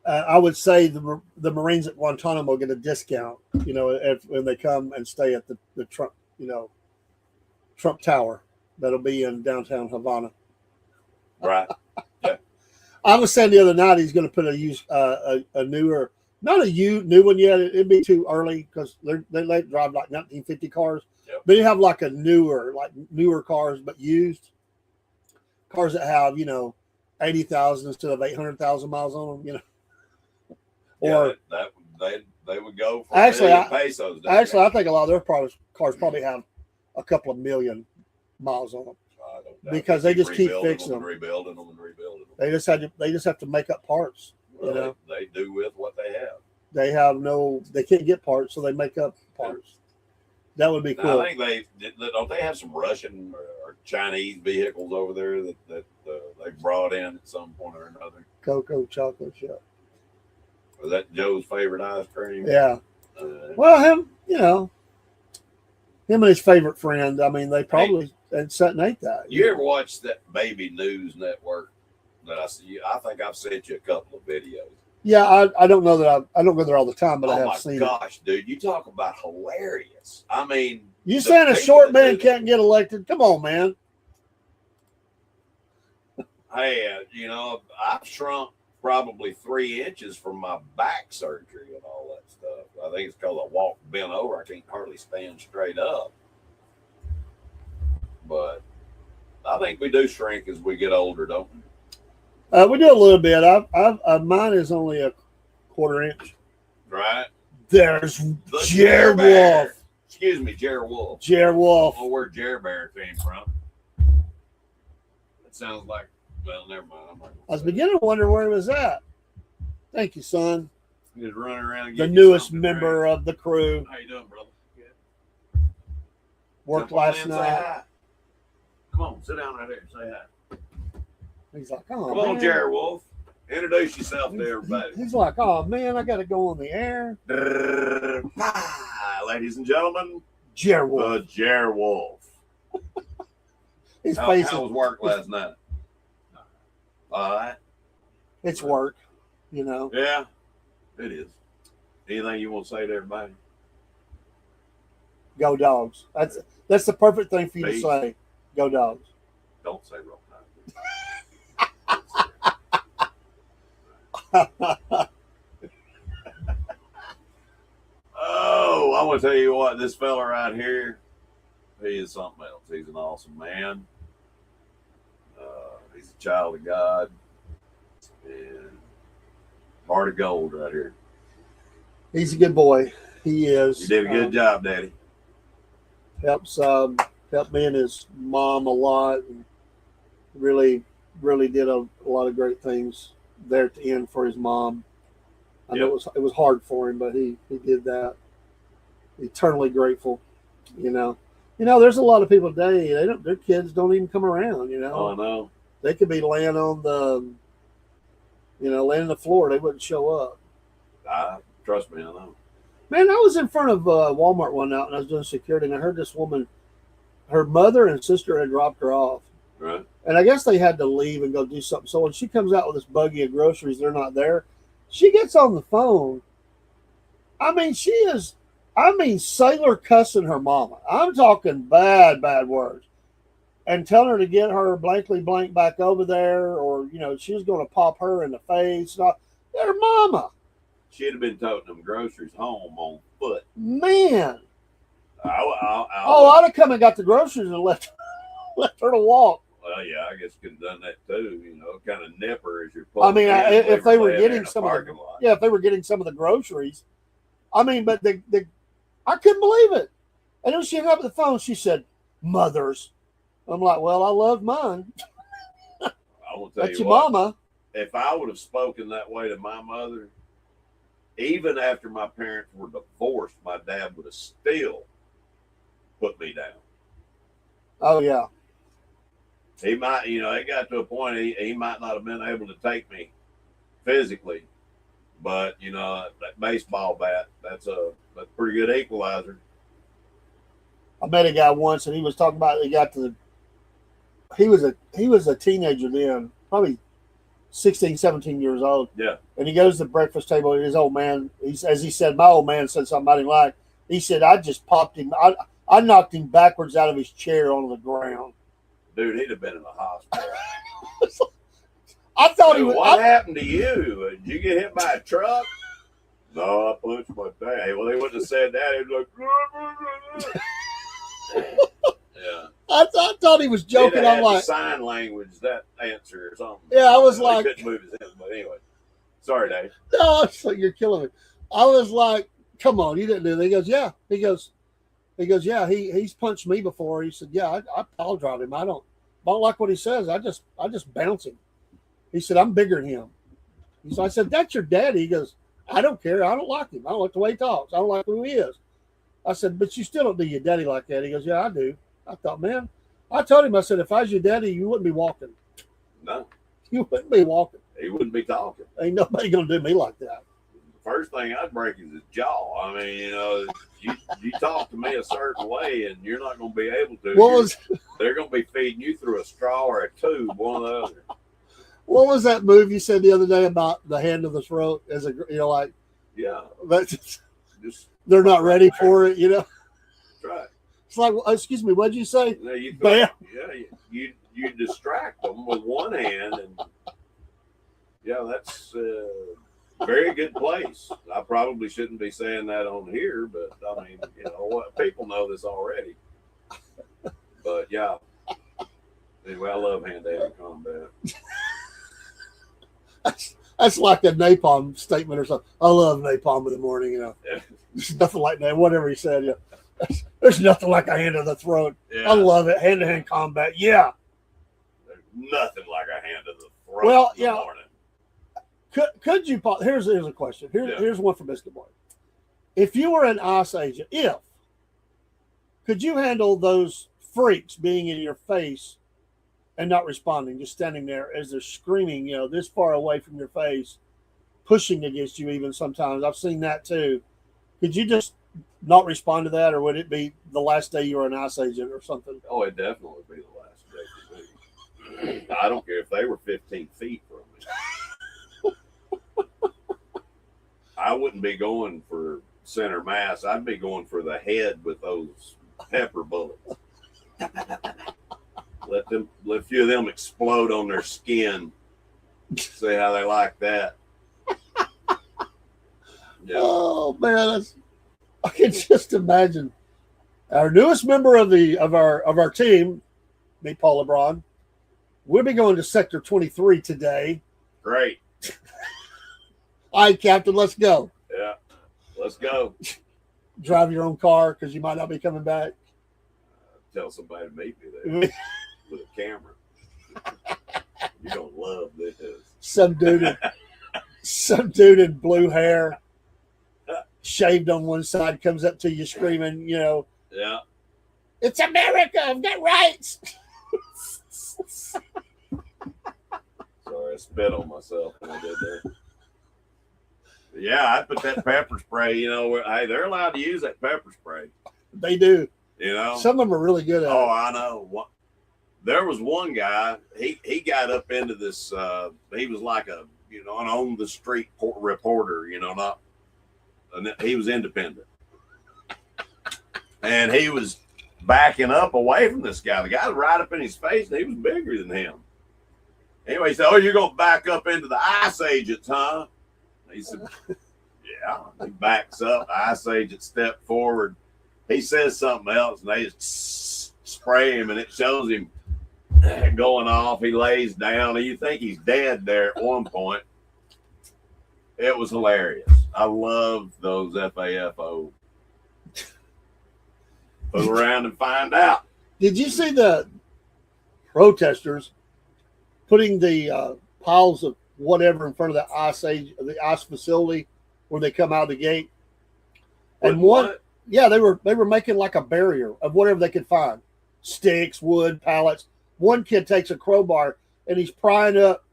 I would say the Marines at Guantanamo get a discount, you know, when they come and stay at the Trump, you know, Trump Tower that'll be in downtown Havana.
Right. Yeah.
I was saying the other night he's going to put a newer, not a new one yet. It'd be too early because they drive like 1950 cars.
Yep.
But you have like newer cars, but used cars that have, you know, 80,000 instead of 800,000 miles on them. You know, or
they would go for
actually,
pesos.
I think a lot of their cars probably have a couple of million miles on them. Because they just keep fixing them,
rebuilding them, and rebuilding them.
They just have to make up parts.
Well,
you know,
they do with what they have.
They can't get parts, so they make up parts. That would be cool.
Now, I think don't they have some Russian or Chinese vehicles over there that they brought in at some point or another.
Cocoa chocolate chip.
Was that Joe's favorite ice cream?
Yeah. Well, him and his favorite friend. I mean, they probably sat and ate that.
You ever watch that Baby News Network that I see? I think I've sent you a couple of videos.
Yeah, I don't know that I don't go there all the time, but I have seen it.
Oh my gosh, dude! You talk about hilarious. I mean,
you saying a short man can't get elected? Come on, man.
Hey, I've shrunk probably 3 inches from my back surgery and all that stuff. I think it's because I walk bent over. I can't hardly stand straight up. But I think we do shrink as we get older, don't we?
We do a little bit. Mine is only a quarter inch.
Right.
There's Jer Wolf.
Excuse me, Jer Wolf.
Jer Wolf.
I don't know where Jer Bear came from. It sounds like, well, never mind.
I was beginning to wonder where he was at. Thank you, son.
He's running around.
The newest member of the crew.
How you doing, brother?
Good. Worked last night.
Come on, sit down right there and say hi.
He's like,
come on, Jerry Wolf. Introduce yourself to everybody.
He's like, oh man, I got to go on the air.
Ladies and gentlemen,
Jer Wolf.
Jer Wolf. How was work last night? All right.
It's work, you know.
Yeah, it is. Anything you want to say to everybody?
Go Dogs. That's the perfect thing for you to say. Go Dogs.
Don't say Roll Oh, I want to tell you what, this fella right here, he is something else. He's an awesome man. He's a child of God. And heart of gold right here.
He's a good boy. He is.
You did a good job, Daddy.
Helped me and his mom a lot. And really did a lot of great things there at the end for his mom. I know it was hard for him, but he did that. Eternally grateful, you know. There's a lot of people today. Their kids don't even come around.
Oh, I know.
They could be laying on laying on the floor. They wouldn't show up.
Trust me, I know.
Man, I was in front of Walmart one night and I was doing security, and I heard this woman, her mother and sister had dropped her off.
Right.
And I guess they had to leave and go do something. So when she comes out with this buggy of groceries, they're not there. She gets on the phone. I mean, sailor cussing her mama. I'm talking bad words. And telling her to get her blankly blank back over there, or, she was going to pop her in the face. Their mama.
She'd have been toting them groceries home on foot.
Man.
I'd
have come and got the groceries and left her to walk.
Well, yeah, I guess you could have done that too. Kind of nipper as you're pulling.
I mean, if they were getting some of if they were getting some of the groceries, I mean, but I couldn't believe it. And then she hung up the phone. She said, "Mothers." I'm like, well, I love mine.
I will tell
That's
you
your
what,
mama.
If I would have spoken that way to my mother, even after my parents were divorced, my dad would have still put me down.
Oh yeah.
He might, it got to a point he might not have been able to take me physically, but that baseball bat, that's a pretty good equalizer.
I met a guy once, and he was talking about he was a teenager then, probably 16, 17 years old.
Yeah.
And he goes to the breakfast table, and his old man, as he said, my old man said something I didn't like. He said, I just popped him. I knocked him backwards out of his chair onto the ground.
Dude, he'd have been in the hospital.
I thought he was.
What happened to you? Did you get hit by a truck? No, I punched my dad. Well, they wouldn't have said that. He'd be like, yeah.
I thought he was joking. I'm like,
sign language, that answer or something.
Yeah, I was like,
he couldn't move his hands. But anyway, sorry, Dave.
No, you're killing me. I was like, come on, you didn't do that. He goes, yeah. He goes, yeah. He's punched me before. He said, yeah, I pile drive him. I don't like what he says. I just bounce him. He said, I'm bigger than him. I said, that's your daddy. He goes, I don't care. I don't like him. I don't like the way he talks. I don't like who he is. I said, but you still don't do your daddy like that. He goes, yeah, I do. I thought, man, I told him, I said, if I was your daddy, you wouldn't be walking.
No.
You wouldn't be walking.
He wouldn't be talking.
Ain't nobody going to do me like that.
The first thing I'd break is his jaw. I mean, you talk to me a certain way, and you're not going to be able to. They're going to be feeding you through a straw or a tube, one or the other.
What was that move you said the other day about the hand of the throat?
Yeah.
They're not ready for it,
That's right.
It's like, excuse me, what'd you say?
Bam. Yeah, you distract them with one hand, and yeah, that's a very good place. I probably shouldn't be saying that on here, but I mean, what, people know this already. But yeah, anyway, I love hand-to-hand combat.
That's like a napalm statement or something. I love napalm in the morning,
Yeah.
There's nothing like that. Whatever he said, yeah. There's nothing like a hand to the throat.
Yeah.
I love it. Hand-to-hand combat. Yeah.
There's nothing like a hand to the throat.
Well,
in the morning.
Could you? Here's a question. Here's one for Biscuit Boy. If you were an ICE agent, could you handle those freaks being in your face and not responding, just standing there as they're screaming, this far away from your face, pushing against you even sometimes? I've seen that too. Could you just not respond to that, or would it be the last day you were an ICE agent or something?
Oh, it definitely would be the last day for me. I don't care if they were 15 feet from me. I wouldldn't be going for center mass. I'd be going for the head with those pepper bullets. Let a few of them explode on their skin. See how they like that. Yeah.
Oh man, I can just imagine our newest member of our team, me, Paul LeBron. We'll be going to Sector 23 today.
Great.
All right, Captain, let's go.
Yeah, let's go.
Drive your own car because you might not be coming back.
Tell somebody to meet me there with a camera. You're gonna love this.
Some dude in blue hair, shaved on one side, comes up to you screaming,
Yeah.
It's America, I've got rights.
Sorry, I spit on myself when I did that. Yeah, I put that pepper spray, hey, they're allowed to use that pepper spray.
They do.
Some
of them are really good at it.
Oh, I know. There was one guy, he got up into this, he was like an on the street reporter, he was independent. And he was backing up away from this guy. The guy was right up in his face, and he was bigger than him. Anyway, he said, "Oh, you're going to back up into the ICE agents, huh?" He said, "Yeah." He backs up. The ICE agent stepped forward. He says something else, and they just spray him, and it shows him going off. He lays down. You think he's dead there at one point. It was hilarious. I love those FAFO. Put around and find out.
Did you see the protesters putting the piles of whatever in front of the ICE facility where they come out of the gate? And Yeah, they were making like a barrier of whatever they could find. Sticks, wood, pallets. One kid takes a crowbar and he's prying up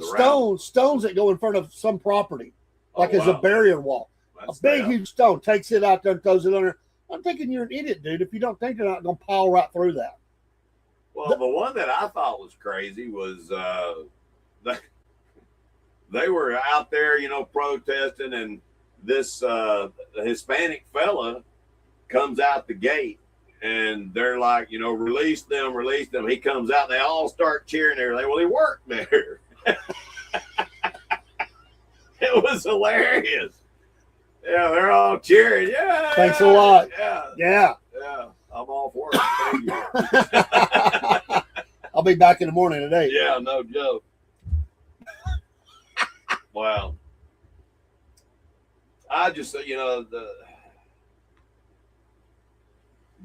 stones that go in front of some property, like as a barrier wall.
That's
a big, huge stone, takes it out there and throws it under. I'm thinking you're an idiot, dude, if you don't think they're not going to pile right through that.
Well, the one that I thought was crazy was they were out there, protesting, and this Hispanic fella comes out the gate, and they're like, release them, release them. He comes out, they all start cheering there. Well, he worked there. It was hilarious. Yeah, they're all cheering. Yeah.
Thanks a lot.
Yeah. I'm all for it. Thank you.
I'll be back in the morning today.
Yeah, no joke. Wow. I just, the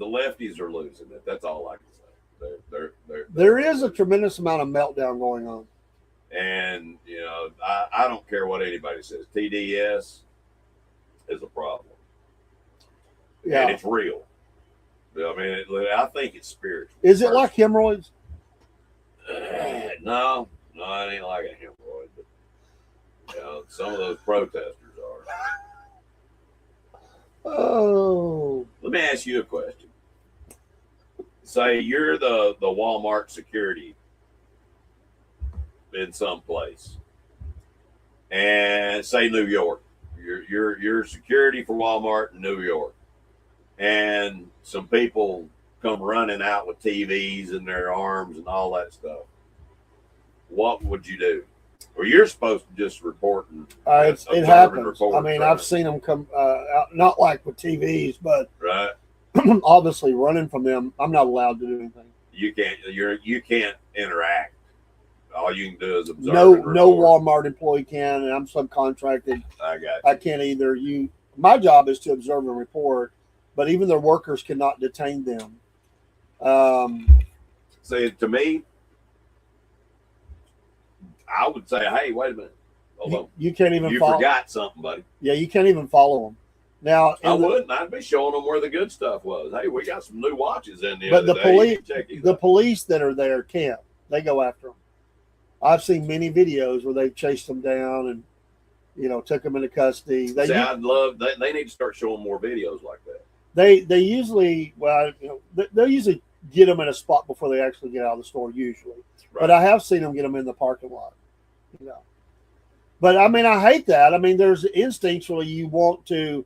lefties are losing it. That's all I can say.
There is a tremendous amount of meltdown going on.
And, I don't care what anybody says. TDS is a problem.
Yeah.
And it's real. I mean, I think it's spiritual.
Is it like hemorrhoids?
No, it ain't like a hemorrhoid. But, some of those protesters are.
Oh.
Let me ask you a question. Say you're the Walmart security in some place, and say New York. You're security for Walmart in New York, and some people come running out with TVs in their arms and all that stuff. What would you do? Or you're supposed to just report and
it happens. I mean, I've seen them come out, not like with TVs, but
right.
Obviously running from them. I'm not allowed to do anything.
You can't interact. All you can do is observe.
No Walmart employee can, and I'm subcontracted.
I got you.
I can't either. My job is to observe and report, but even their workers cannot detain them.
See, to me, I would say, hey, wait a minute. Hold on.
You can't even.
You forgot something, buddy.
Yeah, you can't even follow them. Now,
I wouldn't. I'd be showing them where the good stuff was. Hey, we got some new watches in the
But
other day.
the police that are there can't. They go after them. I've seen many videos where they chased them down and, took them into custody.
I'd love. They need to start showing more videos like that.
They usually, they'll usually get them in a spot before they actually get out of the store. Usually, right. But I have seen them get them in the parking lot. But I mean, I hate that. I mean, there's instinctually you want to,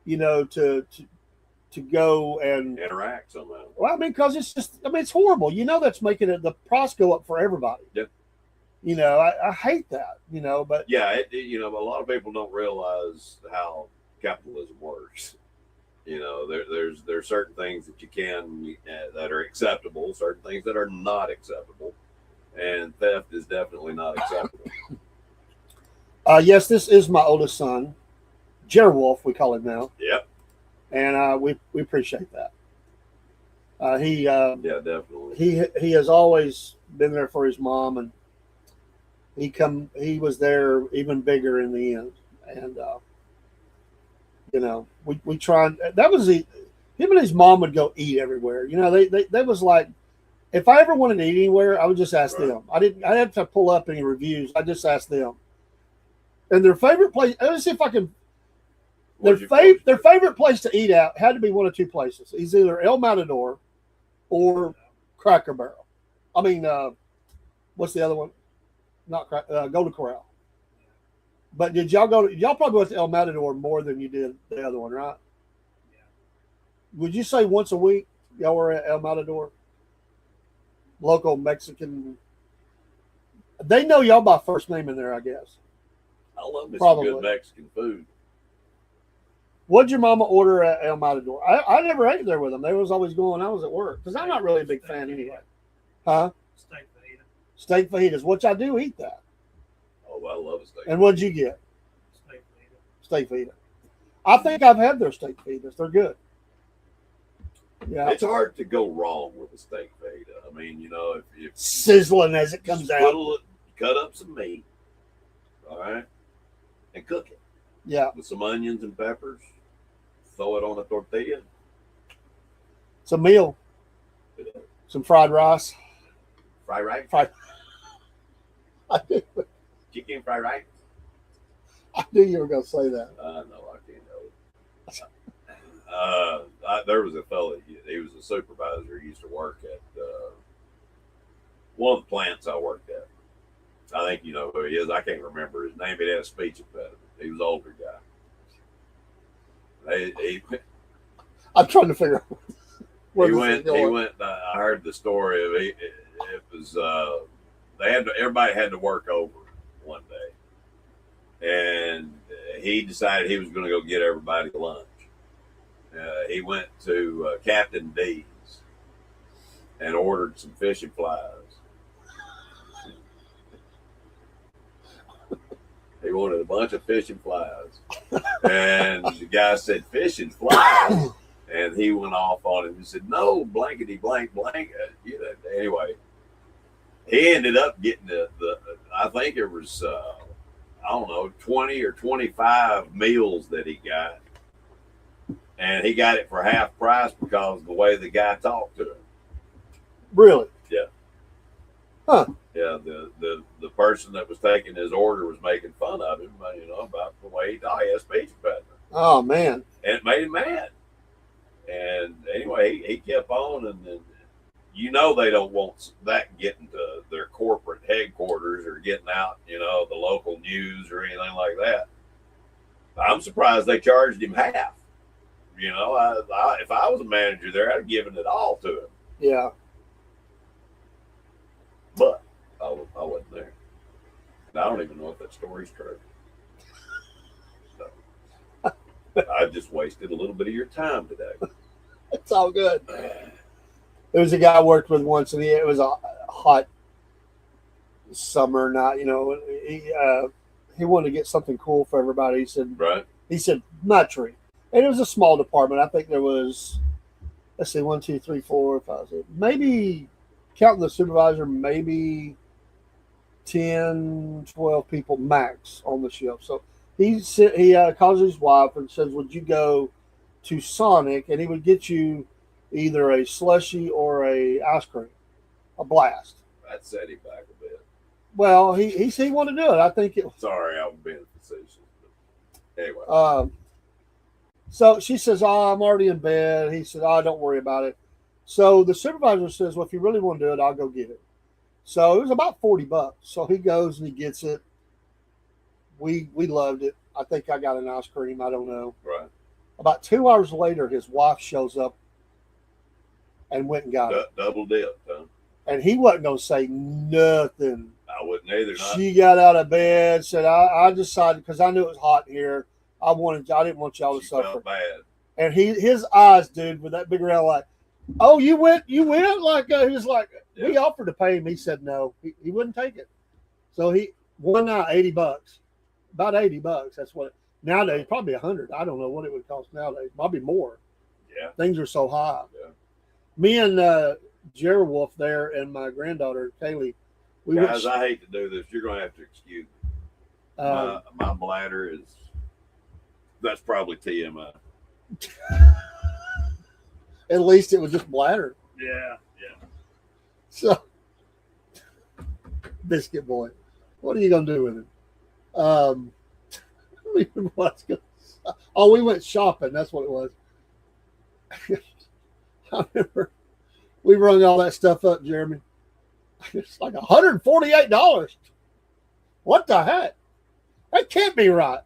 to go and
interact somehow.
Well, I mean, because it's horrible. That's making the price go up for everybody.
Yep.
I hate that. But
yeah, a lot of people don't realize how capitalism works. There's certain things that you can that are acceptable, certain things that are not acceptable, and theft is definitely not acceptable.
Yes, this is my oldest son, Jerry Wolf. We call him now.
Yep.
And we appreciate that.
Yeah, definitely. He
has always been there for his mom, and he was there even bigger in the end. And we tried. That was him and his mom would go eat everywhere. They was like, if I ever wanted to eat anywhere, I would just ask them. I didn't have to pull up any reviews. I just asked them. And their favorite place. Let's see if I can. Their favorite place to eat out had to be one of two places. It's either El Matador or Cracker Barrel. I mean, what's the other one? Not Golden Corral. But did y'all go? Y'all probably went to El Matador more than you did the other one, right? Yeah. Would you say once a week y'all were at El Matador? Local Mexican. They know y'all by first name in there, I guess.
I love me some good Mexican food.
What'd your mama order at El Matador? I never ate there with them. They was always going. I was at work because I'm not really a big fan anyway. Huh?
Steak fajita.
Steak fajitas, which I do eat that.
Oh, I love a steak.
And what'd you get?
Steak fajita.
Steak fajita. I think I've had their steak fajitas. They're good. Yeah.
It's hard to go wrong with a steak fajita. I mean, if
sizzling as it comes out.
Cut up some meat, all right, and cook it.
Yeah.
With some onions and peppers. throw it on a tortilla.
It's a meal. Some fried rice.
Fried rice?
I
Chicken fried rice?
knew you were going to say that.
No, I can't know. There was a fella, he was a supervisor. He used to work at one of the plants I worked at. I think you know who he is. I can't remember his name. He had a speech impediment. He was an older guy.
I'm trying to figure out where
he
this
went.
is going.
He went. I heard the story of it. It was everybody had to work over one day, and he decided he was going to go get everybody lunch. He went to Captain D's and ordered some fishing flies. He wanted a bunch of fishing flies, and the guy said, "Fishing flies." And he went off on him and said, "No, blankety blank blank." Anyway, he ended up getting the I think it was, I don't know, 20 or 25 meals that he got. And he got it for half price because of the way the guy talked to him.
Really?
Yeah.
Huh.
Yeah, the person that was taking his order was making fun of him, about the way he talked. He had speech impediment.
Oh, man.
And it made him mad. And anyway, he kept on, and then they don't want that getting to their corporate headquarters or getting out, the local news or anything like that. I'm surprised they charged him half. If I was a manager there, I'd have given it all to him.
Yeah.
But I wasn't there. And I don't even know if that story's true. So, I just wasted a little bit of your time today.
It's all good. There was a guy I worked with once, and it was a hot summer night. He wanted to get something cool for everybody. He said, my tree. And it was a small department. I think there was, 1, 2, 3, 4, 5, 6, maybe, counting the supervisor, maybe 10, 12 people max on the shift. So he calls his wife and says, would you go to Sonic? And he would get you either a slushie or a ice cream, a blast.
That set him back a bit.
Well, he wanted to do it. I think it was.
Sorry, I was being facetious. Anyway.
So she says, I'm already in bed. He said, don't worry about it. So the supervisor says, well, if you really want to do it, I'll go get it. So it was about $40. So he goes and he gets it. We loved it. I think I got an ice cream. I don't know.
Right.
About 2 hours later, his wife shows up and went and got it.
Double dip, huh?
And he wasn't going to say nothing.
I wouldn't either.
She got out of bed, said, I decided, because I knew it was hot here, I didn't want y'all to suffer.
Felt bad.
And his eyes, dude, with that big round, like, oh, you went? Like, he was like, we offered to pay him. He said no. He wouldn't take it. So one night, $80. About $80. That's what, nowadays, probably 100. I don't know what it would cost nowadays. Probably more.
Yeah.
Things are so high.
Yeah.
Me and Jerry Wolf there and my granddaughter, Kaylee,
Guys, I hate to do this. You're going to have to excuse me. My bladder is, that's probably TMI.
At least it was just bladder.
Yeah.
So, Biscuit Boy, what are you going to do with it? We went shopping. That's what it was. I remember we rung all that stuff up, Jeremy. It's like $148. What the heck? That can't be right.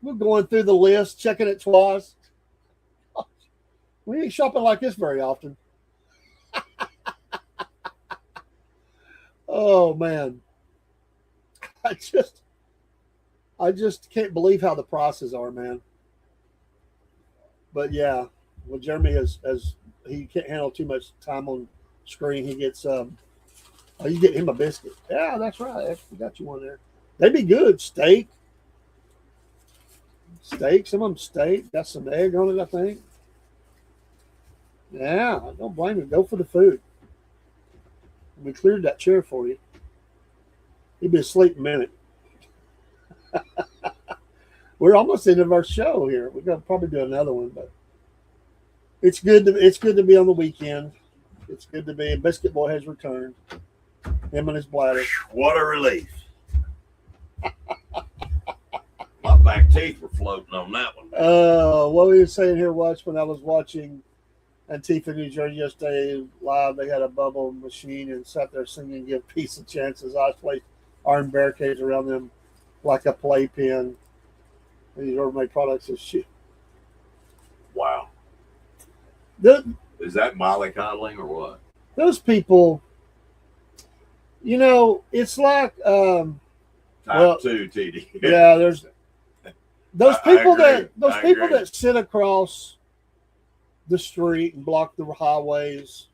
We're going through the list, checking it twice. We ain't shopping like this very often. Oh, man. I just can't believe how the prices are, man. But, yeah. Well, Jeremy he can't handle too much time on screen. He gets, you get him a biscuit. Yeah, that's right. We got you one there. They'd be good. Steak, some of them steak. Got some egg on it, I think. Yeah, don't blame him. Go for the food. We cleared that chair for you. He'd be asleep in a minute. We're almost into our show here. We're gonna probably do another one, but it's good to be on the weekend. It's good to be. Biscuit Boy has returned. Him and his bladder.
What a relief. My back teeth were floating on that one.
What were you saying here, Watch, when I was watching Antifa New Jersey yesterday live? They had a bubble machine and sat there singing Give Peace a Chance as I placed iron barricades around them like a playpen. These Urban products is shit.
Wow. Is that mollycoddling or what?
Those people, it's like
Type 2, TD.
Yeah, there's those people
agree.
that sit across the street and block the highways.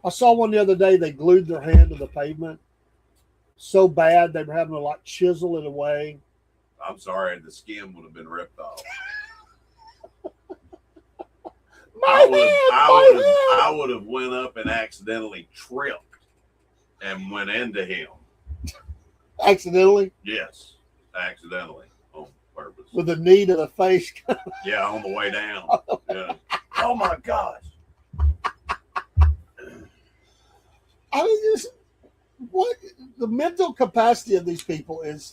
I saw one the other day. They glued their hand to the pavement so bad they were having to like chisel it away.
I'm sorry, the skin would have been ripped off. I would have went up and accidentally tripped and went into him.
Accidentally?
Yes, accidentally on purpose.
With the knee to the face.
Yeah, on the way down. Yeah. Oh my gosh.
I mean, what the mental capacity of these people is.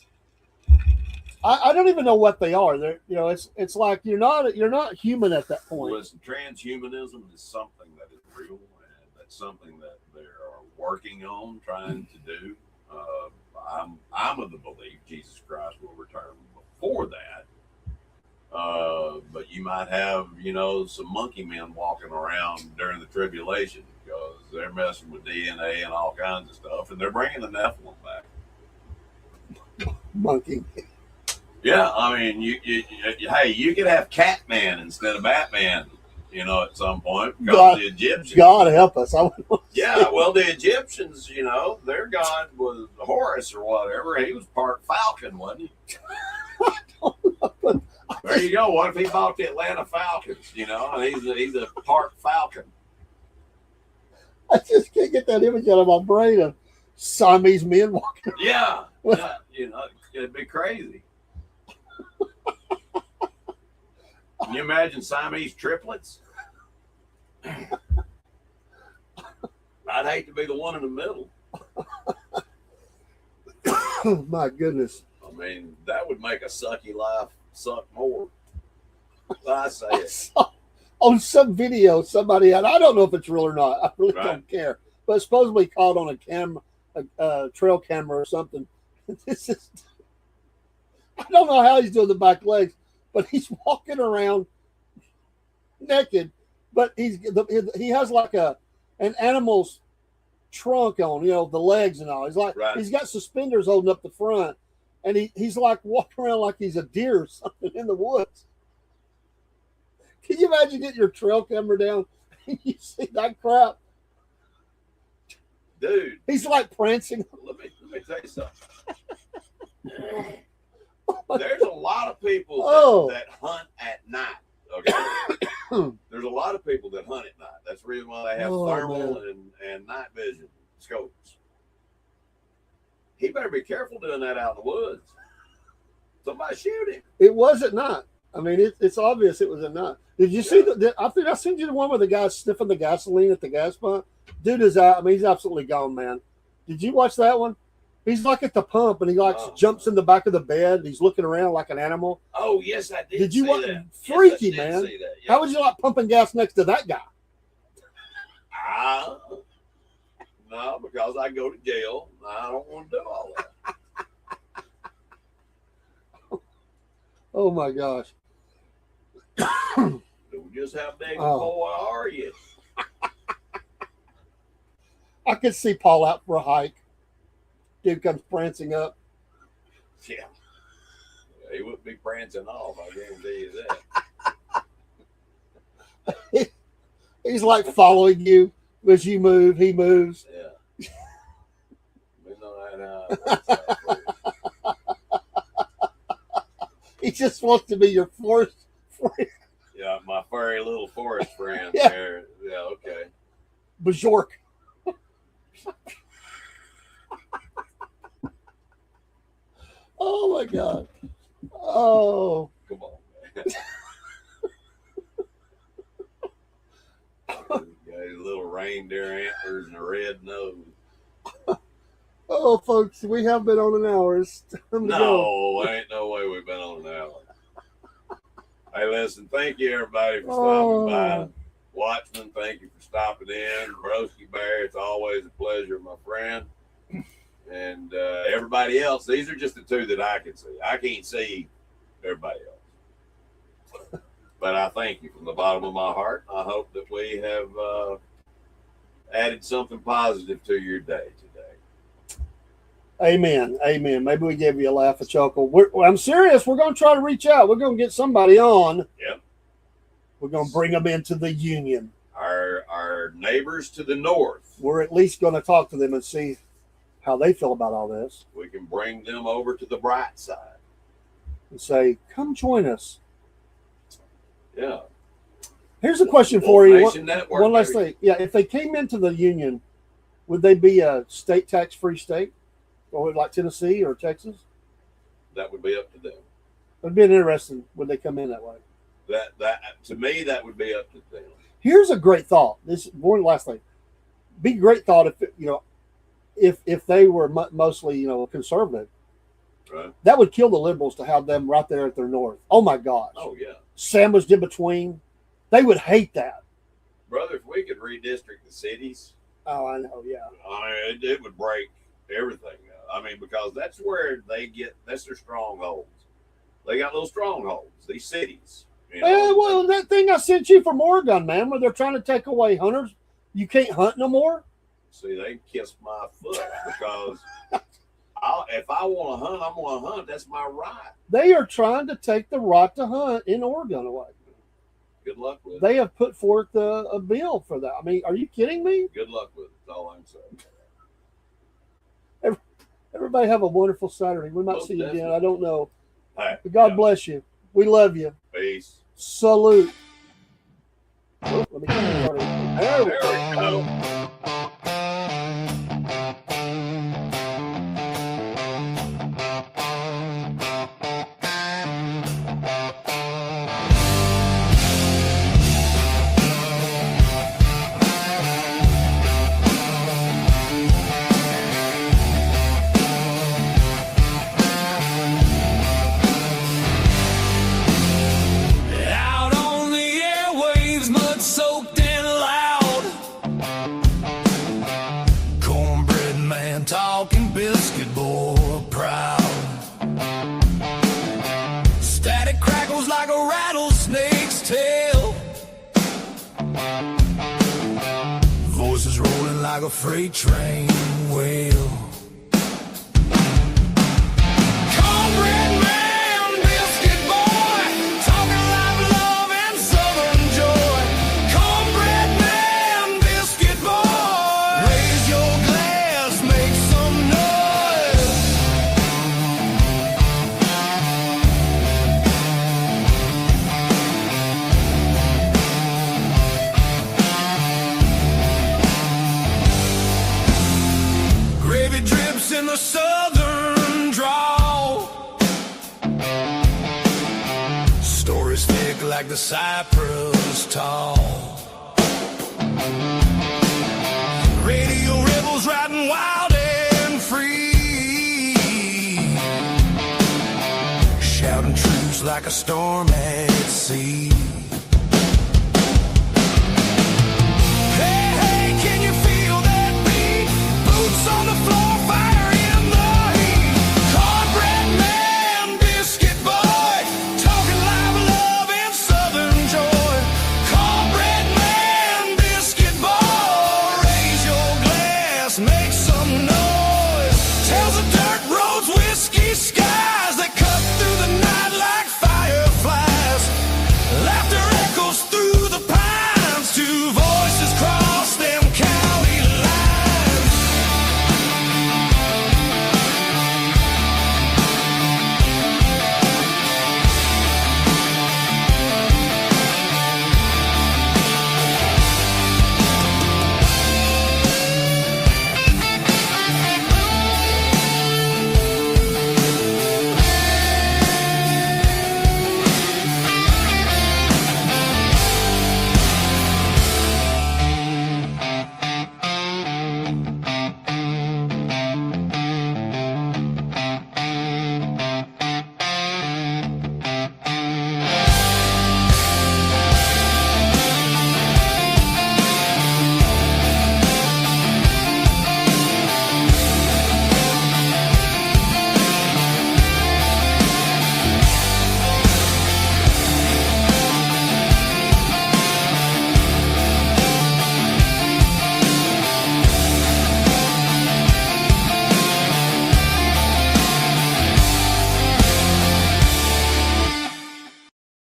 I don't even know what they are. They're, it's like you're not human at that point.
Listen, transhumanism is something that is real, and that's something that they are working on, trying to do. I'm of the belief Jesus Christ will return before that. But you might have, some monkey men walking around during the tribulation because they're messing with DNA and all kinds of stuff, and they're bringing the Nephilim back.
Monkey.
Yeah, I mean, you could have Catman instead of Batman, at some point.
God,
the Egyptians.
God help us.
Yeah, well, the Egyptians, their god was Horus or whatever. He was part Falcon, wasn't he? There you go. What if he bought the Atlanta Falcons? And he's a part Falcon.
I just can't get that image out of my brain of Siamese men walking.
Yeah, it'd be crazy. Can you imagine Siamese triplets? I'd hate to be the one in the middle.
My goodness.
I mean, that would make a sucky life suck more. I say it.
On some video, somebody had, I don't know if it's real or not. I really don't care. But it's supposedly caught on a camera, a trail camera or something. This is, I don't know how he's doing the back legs, but he's walking around naked, but he has like an animal's trunk on, the legs and all. He's like, He's got suspenders holding up the front, and he's like walking around like he's a deer or something in the woods. Can you imagine getting your trail camera down and you see that crap?
Dude.
He's like prancing.
Let me tell you something. There's a lot of people that hunt at night. Okay. There's a lot of people that hunt at night. That's the reason why they have thermal and night vision scopes. He better be careful doing that out in the woods. Somebody shoot him.
It was at night. I mean, it's obvious it was at night. Did you see I think I sent you the one where the guy's sniffing the gasoline at the gas pump? Dude is out. I mean, he's absolutely gone, man. Did you watch that one? He's like at the pump and he jumps in the back of the bed. And he's looking around like an animal.
Oh, yes, I did.
Did you
watch that?
Freaky,
yes,
man.
See that. Yes.
How would you like pumping gas next to that guy?
No, because I go to jail. I don't want to do all that.
Oh my gosh.
Just how big a boy are you?
I could see Paul out for a hike. Dude comes prancing up.
Yeah. He wouldn't be prancing off, I guarantee you that.
He's like following you as you move, he moves.
Yeah. We know that
He just wants to be your forest friend.
Yeah, my furry little forest friend
Yeah.
there. Yeah, okay.
Bajork. Oh my God. Oh.
Come on, man. Got his little reindeer antlers and a red nose.
Oh, folks, we have been on an hour. It's time to go.
No, ain't no way we've been on an hour. Hey, listen, thank you, everybody, for stopping by. Watchman, thank you for stopping in. Broski Bear, it's always a pleasure, my friend. And everybody else, these are just the two that I can see. I can't see everybody else. But I thank you from the bottom of my heart. I hope that we have added something positive to your day today.
Amen. Amen. Maybe we gave you a laugh, a chuckle. I'm serious. We're going to try to reach out. We're going to get somebody on.
Yep.
We're going to bring them into the union.
Our neighbors to the north.
We're at least going to talk to them and see how they feel about all this.
We can bring them over to the bright side.
And say, come join us.
Yeah.
Here's a question for you.
Network,
one last thing. Yeah, if they came into the union, would they be a state tax-free state? Or like Tennessee or Texas?
That would be up to them.
It'd be interesting when they come in that way.
That to me, that would be up to them.
Here's a great thought. This one last thing. Be a great thought if they were mostly conservative.
Right.
That would kill the liberals to have them right there at their north. Oh my gosh.
Oh yeah.
Sandwiched in between. They would hate that.
Brother, if we could redistrict the cities.
Oh, I know. Yeah.
I mean, it would break everything. I mean, because that's where that's their strongholds. They got little strongholds, these cities.
Well, that thing I sent you from Oregon, man, where they're trying to take away hunters, you can't hunt no more.
See, they kiss my foot because if I want to hunt, I'm going to hunt. That's my right.
They are trying to take the right to hunt in Oregon away.
Good luck with it.
They have put forth a bill for that. I mean, are you kidding me?
Good luck with it. That's all I'm saying.
Everybody have a wonderful Saturday. We might
Most
see you again.
definitely.
I don't know.
Hey,
But God bless you. We love you.
Peace.
Salute. Let me get started. There we go.
Out on the airwaves, mud soaked and loud. Cornbread man talking, biscuit boy proud. Static crackles like a rattlesnake's tail. Voices rolling like a freight train wheel. Cornbread man, biscuit boy, talking like love and southern joy. Cornbread man, biscuit boy, raise your glass, make some noise. Gravy drips in the southern drawl. Stories thick like the cypress tall. Radio rebels riding wild and free, shouting truths like a storm at sea.